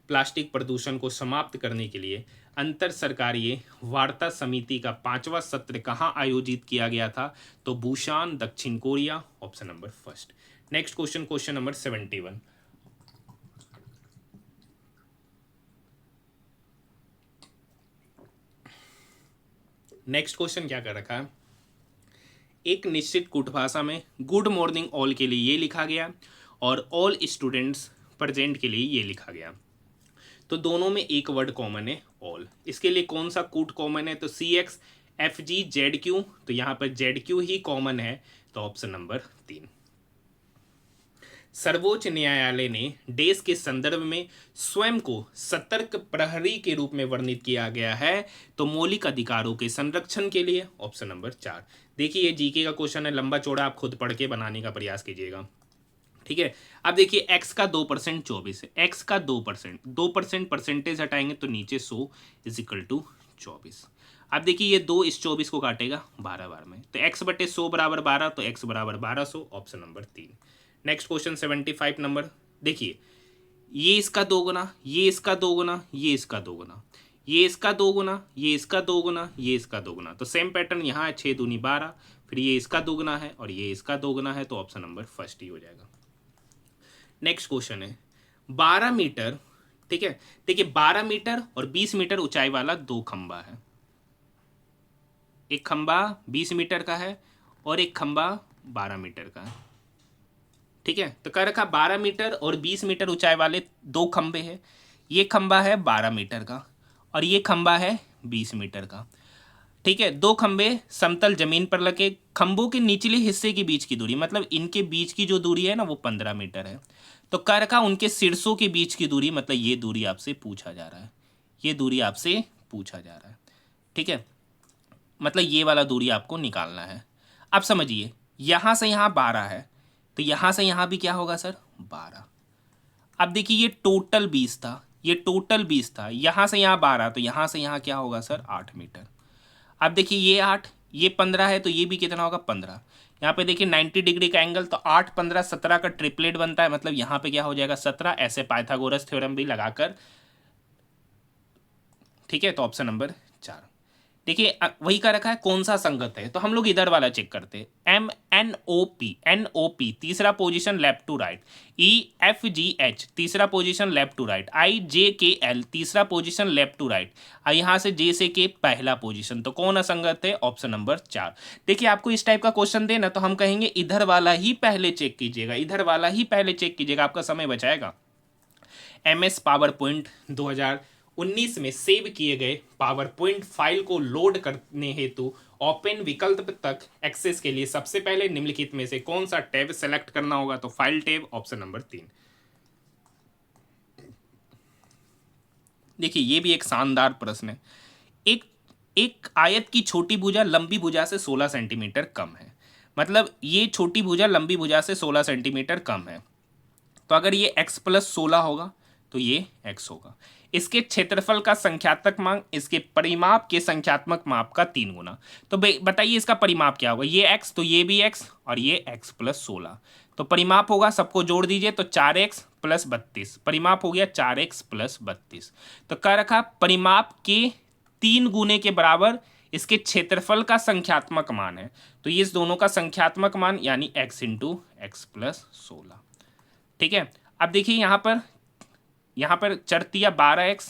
प्लास्टिक प्रदूषण को समाप्त करने के लिए अंतर सरकारीय वार्ता समिति का 5वां सत्र कहाँ आयोजित किया गया था, तो बुसान, दक्षिण Korea, option number first. Next question, question number 71। Next question क्या कर रखा है, एक निश्चित कूटभाषा में गुड मॉर्निंग ऑल के लिए ये लिखा गया और ऑल स्टूडेंट्स प्रेजेंट के लिए ये लिखा गया, तो दोनों में एक वर्ड कॉमन है, ऑल। इसके लिए कौन सा कूट कॉमन है, तो CXFGZQ, तो यहाँ पर ZQ ही कॉमन है, तो ऑप्शन नंबर 3। सर्वोच्च न्यायालय ने देश के संदर्भ में स्वयं को सतर्क प्रहरी के रूप में वर्णित किया गया है, तो मौलिक अधिकारों के संरक्षण के लिए, ऑप्शन नंबर 4। देखिए ये जीके का क्वेश्चन है, लंबा चौड़ा, आप खुद पढ़ के बनाने का प्रयास कीजिएगा। ठीक है, अब देखिए x का 2% 24 है, x का 2% परसेंटेज हटाएंगे तो नीचे 100 = 24। अब देखिए ये 2 इस 24 को काटेगा 12 बार में, तो x बटे 100 बराबर 12, तो x बराबर 1200, option number 3। Next question 75 number, देखिए ये इसका 2 गुना, ये इसका 2 गुना, ये इसका 2 गुना, ये इसका 2 गुना, ये इसका 2 गुना, ये इसका 2 गुना, तो सेम पैटर्न यहाँ है, 6 दूनी 12, फिर ये इसका 2 गुना है और ये इसका 2 गुना है, तो ऑप्शन नंबर फर्स्ट ही हो जाएगा। नेक्स्ट क्वेश्चन है 12 मीटर, ठीक है, देखिए 12 मीटर और 20 मीटर ऊंचाई वाला 2 खंबा है, एक खंबा 20 मीटर का है और एक खंबा 12 मीटर का है। ठीक है, तो कह रखा 12 मीटर और 20 मीटर ऊंचाई वाले 2 खंबे हैं, ये खंबा है 12 मीटर का और ये खंबा है 20 मीटर का। ठीक है, 2 खंबे समतल जमीन पर लगे, खंभों के निचले हिस्से के बीच की दूरी, मतलब इनके बीच की जो दूरी है ना वो 15 मीटर है। तो कह रखा उनके शीर्षों के बीच की दूरी, मतलब ये दूरी आपसे पूछा जा रहा है, ये दूरी आपसे पूछा जा रहा है। ठीक है, मतलब ये वाला दूरी आपको निकालना है। अब समझिए, यहाँ से यहाँ 12 है, तो यहाँ से यहाँ भी क्या होगा सर 12। अब देखिए ये टोटल 20 था, ये टोटल 20 था, यहाँ से यहाँ 12, तो यहाँ से यहाँ क्या होगा सर 8 मीटर। अब देखिए ये 8, ये 15 है, तो ये भी कितना होगा 15। यहाँ पे देखिए 90 डिग्री का एंगल, तो 8 15 17 का ट्रिपलेट बनता है, मतलब यहाँ पे क्या हो जाएगा 17। ऐसे पाइथागोरस थ्योरम भी लगाकर, ठीक है। तो ऑप्शन नंबर 4। देखिए वही का रखा है कौन सा संगत है, तो हम लोग इधर वाला चेक करते हैं। एन ओ पी तीसरा position left to right, EFGH तीसरा position left to right, IJKL तीसरा पोजीशन लेफ्ट टू राइट, और यहाँ से J से K पहला पोजीशन, तो कौन असंगत है, ऑप्शन नंबर 4। देखिए आपको इस टाइप का क्वेश्चन देना, तो हम कहेंगे इधर वाला ही पहले चेक कीजिएगा, इधर वाला ही पहले चेक कीजिएगा, आपका समय बचाएगा। MS पावर पॉइंट 2019 में सेव किए गए पावर पॉइंट फाइल को लोड करने हेतु ओपन विकल्प तक एक्सेस के लिए सबसे पहले निम्नलिखित में से कौन सा टैब सेलेक्ट करना होगा, तो फाइल टैब, ऑप्शन नंबर 3। देखिए ये भी एक शानदार प्रश्न है। एक आयत की छोटी भुजा लंबी भुजा से 16 सेंटीमीटर कम है, मतलब ये छोटी भुजा लंबी भुजा से 16 सेंटीमीटर कम है, तो अगर ये x + 16 होगा तो ये x होगा। इसके क्षेत्रफल का संख्यात्मक मान इसके परिमाप के संख्यात्मक माप का 3 गुना। तो बताइए इसका परिमाप क्या होगा, ये x तो ये भी x और ये x + 16, तो परिमाप होगा, सबको जोड़ दीजिए, तो 4x + 32, परिमाप हो गया 4x + 32। तो कह रखा परिमाप के 3 गुने के बराबर इसके क्षेत्रफल का संख्यात्मक मान है, तो ये इस दोनों का संख्यात्मक मान यानी x × x + 16, ठीक है। अब देखिए यहाँ पर चरतिया 12x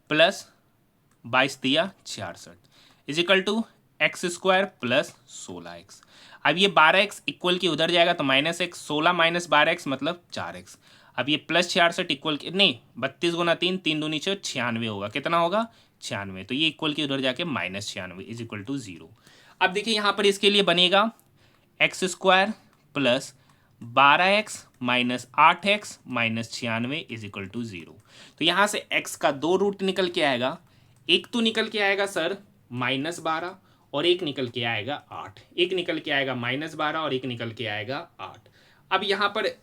+ 22 66 = x² + 16x। अब ये 12x इक्वल के उधर जाएगा तो -x, 16 - 12x मतलब 4x। अब ये +66 इक्वल के नहीं 32 × 3 3 दूनी 6 96 होगा, कितना होगा 96, तो ये इक्वल के उधर जाके -96 = 0। अब देखिए यहाँ पर इसके लिए बनेगा x² + 12x - 8x - 96 = 0। तो यहाँ से x का 2 रूट निकल के आएगा, एक तो निकल के आएगा सर -12 और एक निकल के आएगा 8, एक निकल के आएगा -12 और एक निकल के आएगा 8। अब यहाँ पर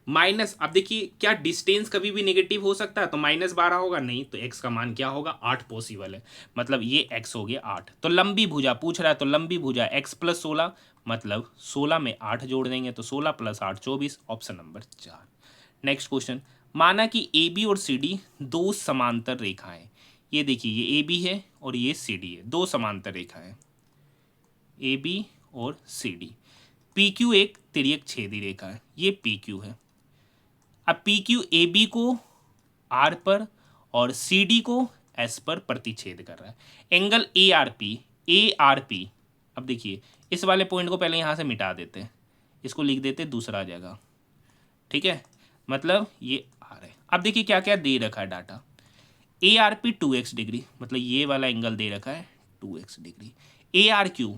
माइनस, अब देखिए क्या डिस्टेंस कभी भी नेगेटिव हो सकता है, तो -12 होगा नहीं, तो x का मान क्या होगा 8 पॉसिबल है, मतलब ये x हो गया 8। तो लंबी भुजा पूछ रहा है, तो लंबी भुजा x + 16 मतलब 16 में 8 जोड़ देंगे, तो 16 + 8 24, ऑप्शन नंबर 4। नेक्स्ट क्वेश्चन, माना कि AB और CD दो समांतर रेखाएं, ये देखिए ये AB है और ये CD है, दो समांतर रेखाएं AB और CD। PQ एक तिर्यक छेदी रेखा है, ये PQ है। अब PQ AB को R पर और CD को S पर प्रतिच्छेद कर रहा है। एंगल ARP, अब देखिए इस वाले पॉइंट को पहले यहाँ से मिटा देते हैं, इसको लिख देते दूसरा जगह, ठीक है, मतलब ये R है। अब देखिए क्या क्या दे रखा है डाटा, ARP 2x डिग्री, मतलब ये वाला एंगल दे रखा है 2x डिग्री। ARQ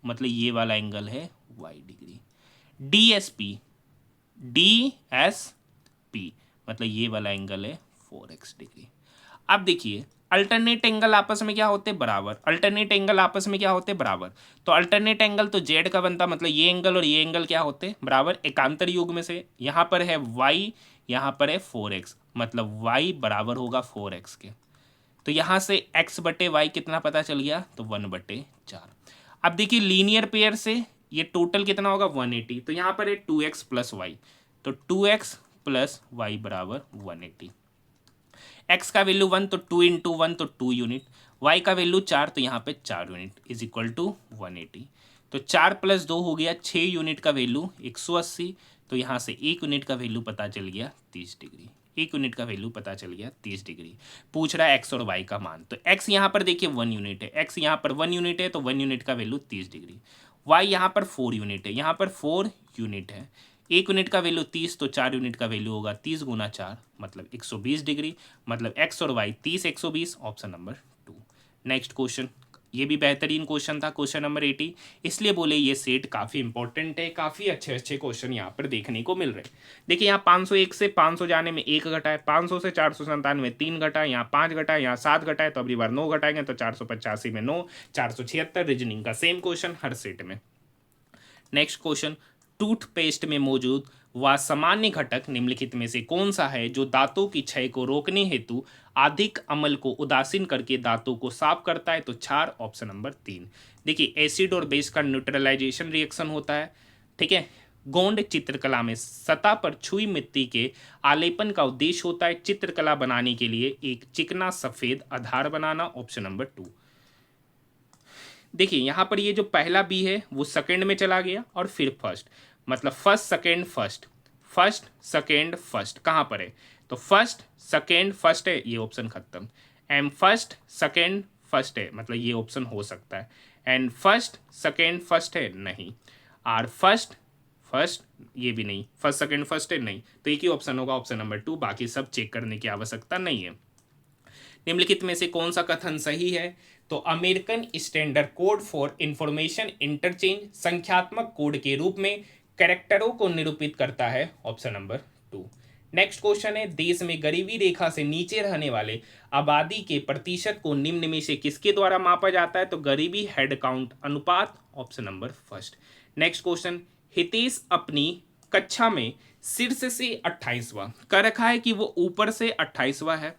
मतलब ये वाला एंगल है y डिग्री। DSP मतलब ये वाला एंगल है 4x डिग्री। अब देखिए अल्टरनेट एंगल आपस में क्या होते हैं बराबर, अल्टरनेट एंगल आपस में क्या होते हैं बराबर, तो अल्टरनेट एंगल तो z का बनता, मतलब ये एंगल और ये एंगल क्या होते हैं बराबर, एकांतर युग में से यहाँ पर है y, यहाँ पर है 4x, मतलब y बराबर होगा 4x के। तो यहाँ से x/y कितना पता चल गया, तो 1/4। अब देखिए लीनियर पेयर से ये टोटल कितना होगा 180, तो यहाँ पर है 2x + y, तो 2x + y = 180। x का वैल्यू 1 तो 2 × 1 तो 2 यूनिट, y का वैल्यू 4 तो यहाँ पे 4 यूनिट = 180। तो 4 + 2 हो गया 6 यूनिट का वैल्यू 180, तो यहाँ से 1 यूनिट का वैल्यू पता चल गया 30 डिग्री, 1 यूनिट का वैल्यू पता चल गया 30 डिग्री। पूछ रहा है x और y का मान, तो x यहाँ पर देखिए 1 यूनिट है, x यहाँ पर 1 यूनिट है, तो 1 यूनिट का वैल्यू 30 डिग्री। y यहाँ पर 4 यूनिट है, यहाँ पर 4 यूनिट है, 1 यूनिट का वैल्यू 30, तो 4 यूनिट का वैल्यू होगा 30 × 4 मतलब 120 डिग्री, मतलब x और y 30 120, option number 2। Next question, ये भी बेहतरीन क्वेश्चन था, क्वेश्चन नंबर 80। इसलिए बोले ये सेट काफ़ी इंपॉर्टेंट है, काफ़ी अच्छे अच्छे क्वेश्चन यहाँ पर देखने को मिल रहे हैं। देखिए यहाँ 501 से 500 जाने में 1 घटा है, 500 से 497 3 घटा है, यहाँ 5 घटा है, यहाँ 7 घटा है, तो अगली बार 9 घटाएंगे तो 485 में 9, 476। रीजनिंग का सेम क्वेश्चन हर सेट में। नेक्स्ट क्वेश्चन, टूथपेस्ट में मौजूद वह सामान्य घटक निम्नलिखित में से कौन सा है जो दांतों की क्षय को रोकने हेतु अधिक अम्ल को उदासीन करके दांतों को साफ करता है? तो क्षार, ऑप्शन नंबर 3। देखिए एसिड और बेस का न्यूट्रलाइजेशन रिएक्शन होता है, ठीक है। गोंड चित्रकला में सतह पर छुई मिट्टी के आलेपन का उद्देश्य होता है चित्रकला बनाने के लिए एक चिकना सफेद आधार बनाना, ऑप्शन नंबर 2। देखिए यहाँ पर ये जो पहला बी है वो सेकंड में चला गया और फिर फर्स्ट, मतलब first second first, first second first कहाँ पर है? तो फर्स्ट सेकंड फर्स्ट है, ये ऑप्शन खत्म। एम फर्स्ट सेकंड फर्स्ट है, मतलब ये ऑप्शन हो सकता है। एंड फर्स्ट सेकंड फर्स्ट है, नहीं। आर फर्स्ट फर्स्ट, ये भी नहीं। फर्स्ट सेकंड फर्स्ट है, नहीं। तो एक ही ऑप्शन होगा, ऑप्शन नंबर 2। बाकी सब चेक करने की आवश्यकता नहीं है। निम्नलिखित में से कौन सा कथन सही है? तो American standard code for information interchange संख्यात्मक कोड के रूप में कैरेक्टरों को निरूपित करता है, ऑप्शन नंबर 2। नेक्स्ट क्वेश्चन है, देश में गरीबी रेखा से नीचे रहने वाले आबादी के प्रतिशत को निम्न में से किसके द्वारा मापा जाता है? तो गरीबी हेड काउंट अनुपात, option number first. Next question, Hitesh अपनी कक्षा में शीर्ष से 28वां कर रखा है कि वो ऊपर से 28वां है,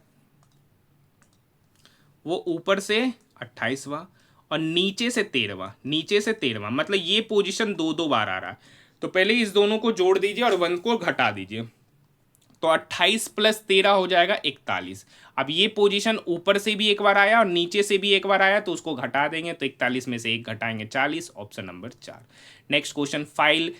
वो ऊपर से 28वां और नीचे से 13वां, नीचे से 13वां, मतलब ये पोजीशन दो दो बार आ रहा है। तो पहले इस दोनों को जोड़ दीजिए और 1 को घटा दीजिए, तो 28 + 13 हो जाएगा 41। अब ये पोजीशन ऊपर से भी एक बार आया और नीचे से भी एक बार आया, तो उसको घटा देंगे, तो 41 में से 1 घटाएंगे 40, option number 4। Next question, file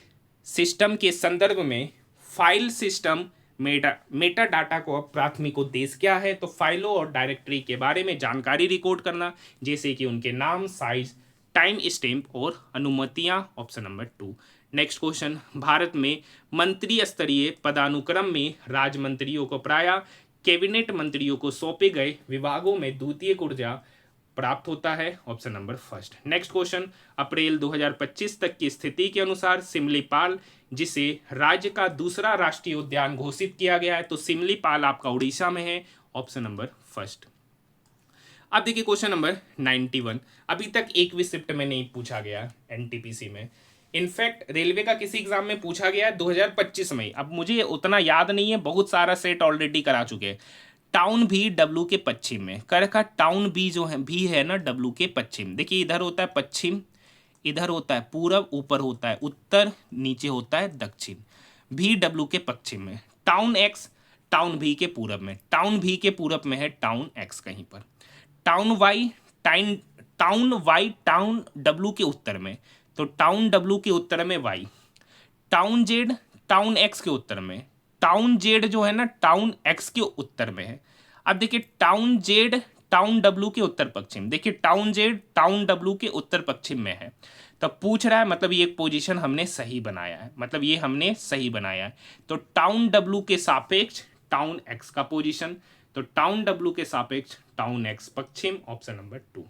system के संदर्भ में फाइल सिस्टम मेटा डाटा को प्राथमिक उद्देश्य क्या है? तो फाइलों और डायरेक्टरी के बारे में जानकारी रिकॉर्ड करना, जैसे कि उनके नाम, साइज, टाइम स्टैम्प और अनुमतियां, option number 2। Next question, Bharat में मंत्री स्तरीय पदानुक्रम में राज्य मंत्रियों को प्रायः कैबिनेट मंत्रियों को सौंपे गए विभागों में द्वितीय ऊर्जा प्राप्त होता है, option number first. Next question, April 2025 तक की स्थिति के अनुसार सिमलीपाल, जिसे राज्य का दूसरा राष्ट्रीय उद्यान घोषित किया गया है, तो सिमलीपाल आपका उड़ीसा में है, ऑप्शन नंबर फर्स्ट। अब देखिए क्वेश्चन नंबर 91, अभी तक एक भी शिफ्ट में नहीं पूछा गया एनटीपीसी में। इनफैक्ट रेलवे का किसी एग्जाम में पूछा गया 2025 में। अब मुझे उतना याद नहीं है, बहुत सारा सेट ऑलरेडी करा चुके हैं। टाउन भी डब्लू के पश्चिम में कर रखा, टाउन भी जो है भी है ना डब्लू के पश्चिम। देखिए इधर होता है पश्चिम, इधर होता है पूरब, ऊपर होता है उत्तर, नीचे होता है दक्षिण। भी डब्लू के पश्चिम में। टाउन एक्स टाउन भी के पूरब में, टाउन भी के पूरब में है टाउन एक्स कहीं पर। टाउन वाई टाउन डब्लू के उत्तर में, तो टाउन डब्लू के उत्तर में Y. Town Z town X के उत्तर में, टाउन जेड जो है ना टाउन एक्स के उत्तर में है। अब देखिए टाउन जेड टाउन डब्लू के उत्तर पश्चिम, देखिए टाउन जेड टाउन डब्लू के उत्तर पश्चिम में है। तब पूछ रहा है, मतलब ये एक पोजीशन हमने सही बनाया है, मतलब ये हमने सही बनाया है। तो टाउन डब्लू के सापेक्ष टाउन एक्स का पोजीशन, तो टाउन डब्लू के सापेक्ष टाउन एक्स पश्चिम, ऑप्शन नंबर 2।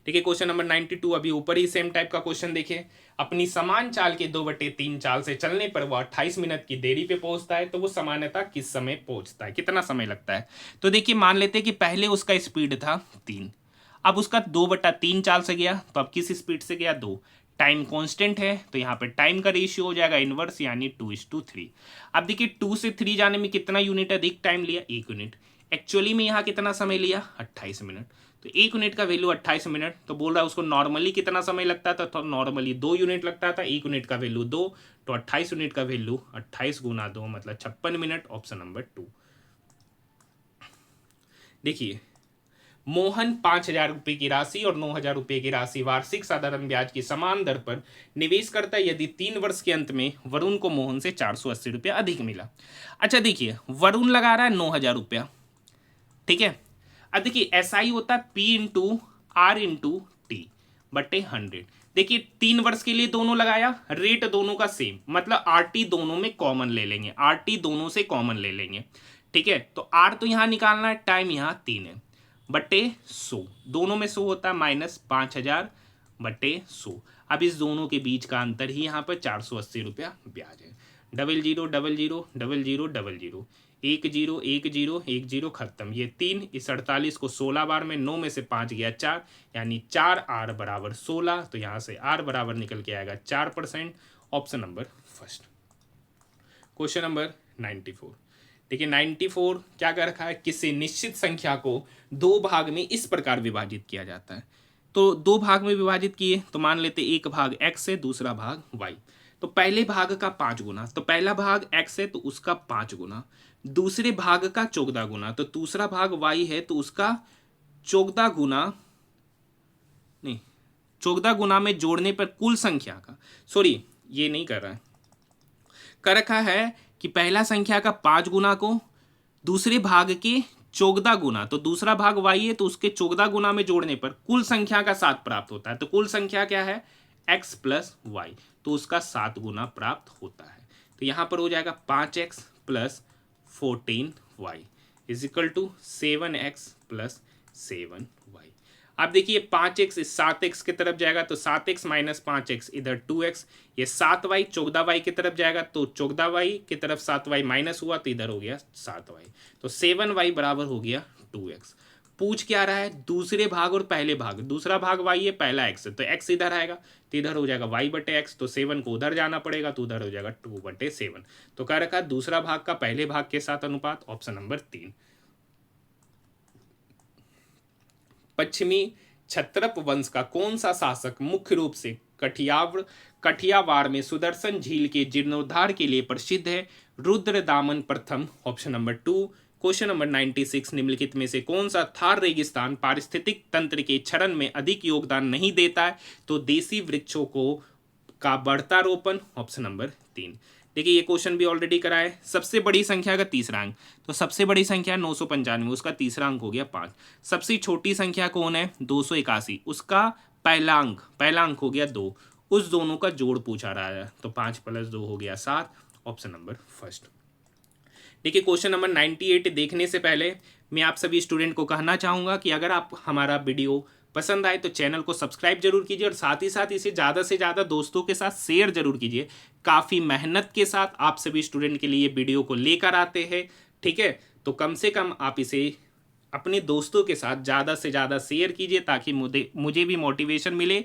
ठीक है, क्वेश्चन नंबर 92, अभी ऊपर ही सेम टाइप का क्वेश्चन देखिए। अपनी समान चाल के 2/3 चाल से चलने पर वह 28 मिनट की देरी पे पहुंचता है, तो वो सामान्यतः किस समय पहुंचता है, कितना समय लगता है? तो देखिए मान लेते हैं कि पहले उसका स्पीड था 3, अब उसका 2/3 चाल से गया, तो अब किस स्पीड से गया? 2। टाइम कांस्टेंट है, तो यहाँ पे टाइम का रेशियो हो जाएगा इनवर्स, यानी 2:3। अब देखिए 2 से 3 जाने में कितना यूनिट अधिक टाइम लिया? 1 यूनिट। एक्चुअली में यहाँ कितना समय लिया? 28 मिनट। तो 1 यूनिट का वैल्यू 28 मिनट, तो बोल रहा है उसको नॉर्मली कितना समय लगता था? तो नॉर्मली 2 यूनिट लगता था। 1 यूनिट का वैल्यू 2, तो 28 यूनिट का वैल्यू 28 गुना 2 मतलब 56 मिनट, ऑप्शन नंबर 2। देखिए मोहन 5,000 रुपये की राशि और 9,000 रुपये की राशि वार्षिक साधारण ब्याज की समान दर पर निवेश करता है यदि 3 वर्ष के अंत में वरुण को मोहन से 480 रुपया अधिक मिला। अच्छा देखिए वरुण लगा रहा है 9,000 रुपया, ठीक है। अब देखिए SI होता है P/R/T/100। देखिए 3 वर्ष के लिए दोनों लगाया, रेट दोनों का सेम, मतलब RT दोनों में कॉमन ले लेंगे, RT दोनों से कॉमन ले लेंगे, ठीक है। तो R तो यहाँ निकालना है, टाइम यहाँ 3 है, बटे 100, दोनों में 100 होता है, -5000 बटे 100। अब इस दोनों के बीच का अंतर ही यहाँ पर 480 रुपया ब्याज है। 00 00 00 00, 10 10 10 खत्म, ये 3, इस 48 को 16 बार में 9 में से 5 गया 4, यानी 4R बराबर 16। तो यहाँ से R बराबर निकल के आएगा 4%, option number first. Question number 94। देखिए 94 क्या कर रखा है, किसी निश्चित संख्या को दो भाग में इस प्रकार विभाजित किया जाता है। तो दो भाग में विभाजित किए तो मान लेते एक भाग x है, दूसरा भाग y। तो पहले भाग का 5 गुना, तो पहला भाग x है तो उसका 5 गुना, दूसरे भाग का 14 गुना, तो दूसरा भाग y है तो उसका 14 गुना, नहीं 14 गुना में जोड़ने पर कुल संख्या का, सॉरी ये नहीं कर रहा है, कर रखा है कि पहला संख्या का 5 गुना को दूसरे भाग के 14 गुना, तो दूसरा भाग y है तो उसके 14 गुना में जोड़ने पर कुल संख्या का 7 प्राप्त होता है। तो कुल संख्या क्या है, x प्लस वाई, तो उसका 7 गुना प्राप्त होता है। तो यहाँ पर हो जाएगा 5x plus 14y is equal to 7x plus 7y। अब देखिए 5x इस 7x की तरफ जाएगा तो 7x माइनस 5x इधर 2x, ये 7y 14y की तरफ जाएगा तो 14y की तरफ 7y माइनस हुआ तो इधर हो गया 7y, तो 7y बराबर हो गया 2x। पूछ क्या रहा है, दूसरे भाग और पहले भाग, दूसरा भाग y है, पहला x है, तो x इधर आएगा तो इधर हो जाएगा y बटे x, तो 7 को उधर जाना पड़ेगा तो उधर हो जाएगा 2 बटे 7। तो कह रखा दूसरा भाग का पहले भाग के साथ अनुपात, ऑप्शन नंबर 3। पश्चिमी क्षत्रप वंश का कौन सा शासक मुख्य रूप से कठियावाड़ में सुदर्शन झील के जीर्णोद्धार के लिए प्रसिद्ध है, रुद्रदामन प्रथम, ऑप्शन नंबर 2। क्वेश्चन नंबर 96, निम्नलिखित में से कौन सा थार रेगिस्तान पारिस्थितिक तंत्र के क्षरण में अधिक योगदान नहीं देता है, तो देसी वृक्षों का बढ़ता रोपण, ऑप्शन नंबर 3। देखिए ये क्वेश्चन भी ऑलरेडी करा है। सबसे बड़ी संख्या का तीसरा अंक, तो सबसे बड़ी संख्या 995, उसका तीसरा अंक हो गया 5। सबसे छोटी संख्या कौन है, 281, उसका पहला अंक हो गया 2। उस दोनों का जोड़ पूछा रहा है, तो 5 प्लस 2 हो गया 7, ऑप्शन नंबर फर्स्ट। देखिए क्वेश्चन नंबर 98 देखने से पहले मैं आप सभी स्टूडेंट को कहना चाहूँगा कि अगर आप हमारा वीडियो पसंद आए तो चैनल को सब्सक्राइब जरूर कीजिए और साथ ही साथ इसे ज़्यादा से ज़्यादा दोस्तों के साथ शेयर जरूर कीजिए। काफ़ी मेहनत के साथ आप सभी स्टूडेंट के लिए वीडियो को लेकर आते हैं, ठीक है। तो कम से कम आप इसे अपने दोस्तों के साथ ज़्यादा से ज़्यादा शेयर कीजिए ताकि मुझे भी मोटिवेशन मिले।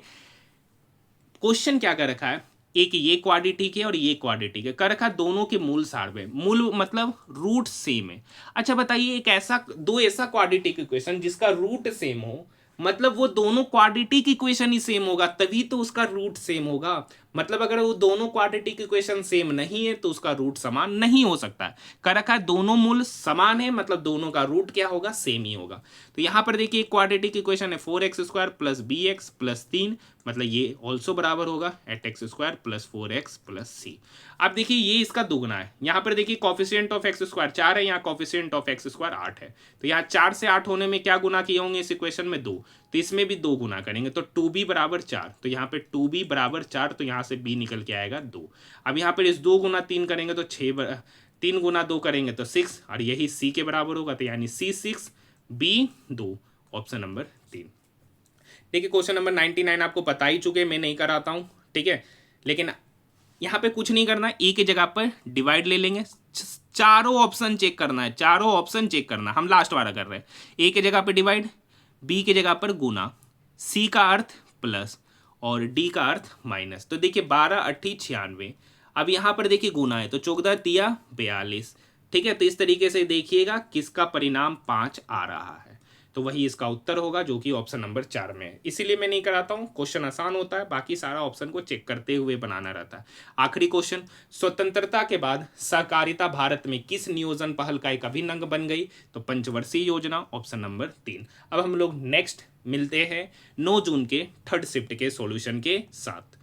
क्वेश्चन क्या कर रखा है, एक ये क्वाड्रेटिक है और ये क्वाड्रेटिक है, कर रखा दोनों के मूल सारवे, मूल मतलब रूट सेम है। अच्छा बताइए, एक ऐसा दो ऐसा क्वाड्रेटिक इक्वेशन जिसका रूट सेम हो, मतलब वो दोनों क्वाड्रेटिक इक्वेशन ही सेम होगा तभी तो उसका रूट सेम होगा। मतलब अगर वो दोनों क्वाड्रेटिक इक्वेशन सेम नहीं है तो उसका रूट समान नहीं हो सकता है। कर रखा है दोनों मूल समान है, मतलब दोनों का रूट क्या होगा, सेम ही होगा। तो यहाँ पर देखिए क्वाड्रेटिक इक्वेशन है 4x² प्लस bx प्लस 3, मतलब ये ऑल्सो बराबर होगा 8x² plus 4x plus c। अब देखिए ये इसका दोगुना है। यहाँ पर देखिए कॉफिशिएंट ऑफ x² 4 है, यहाँ कॉफिशिएंट ऑफ x² 8 है, तो यहाँ 4 से 8 होने में क्या गुना किए होंगे इस इक्वेशन में 2, तो इसमें भी 2 गुना करेंगे तो 2b बराबर 4, तो यहाँ पे 2b बराबर 4, तो यहाँ से b निकल के आएगा 2। अब यहाँ पर इस 2 गुना 3 करेंगे तो 3 गुना 2 करेंगे तो 6, और यही c के बराबर होगा, तो यानी c 6 b 2, ऑप्शन नंबर 3। देखिए क्वेश्चन नंबर 99 आपको बता ही चुके, मैं नहीं कराता हूँ, ठीक है। लेकिन यहाँ पे कुछ नहीं करना, ए की जगह पर डिवाइड ले लेंगे, चारों ऑप्शन चेक करना है, चारों ऑप्शन चेक करना। हम लास्ट वाला कर रहे हैं, ए की जगह पर डिवाइड, बी की जगह पर गुना, सी का अर्थ प्लस और डी का अर्थ माइनस। तो देखिए 12 8 96, अब यहाँ पर देखिए गुना है तो 14 तिया 42, ठीक है। तो इस तरीके से देखिएगा किसका परिणाम 5 आ रहा है, तो वही इसका उत्तर होगा जो कि ऑप्शन नंबर 4 में है। इसीलिए मैं नहीं कराता हूँ, क्वेश्चन आसान होता है, बाकी सारा ऑप्शन को चेक करते हुए बनाना रहता है। आखिरी क्वेश्चन, स्वतंत्रता के बाद सहकारिता भारत में किस नियोजन पहल का एक अभिन्न अंग बन गई, तो पंचवर्षीय योजना, ऑप्शन नंबर 3। अब हम लोग नेक्स्ट मिलते हैं 9 जून के थर्ड शिफ्ट के सॉल्यूशन के साथ।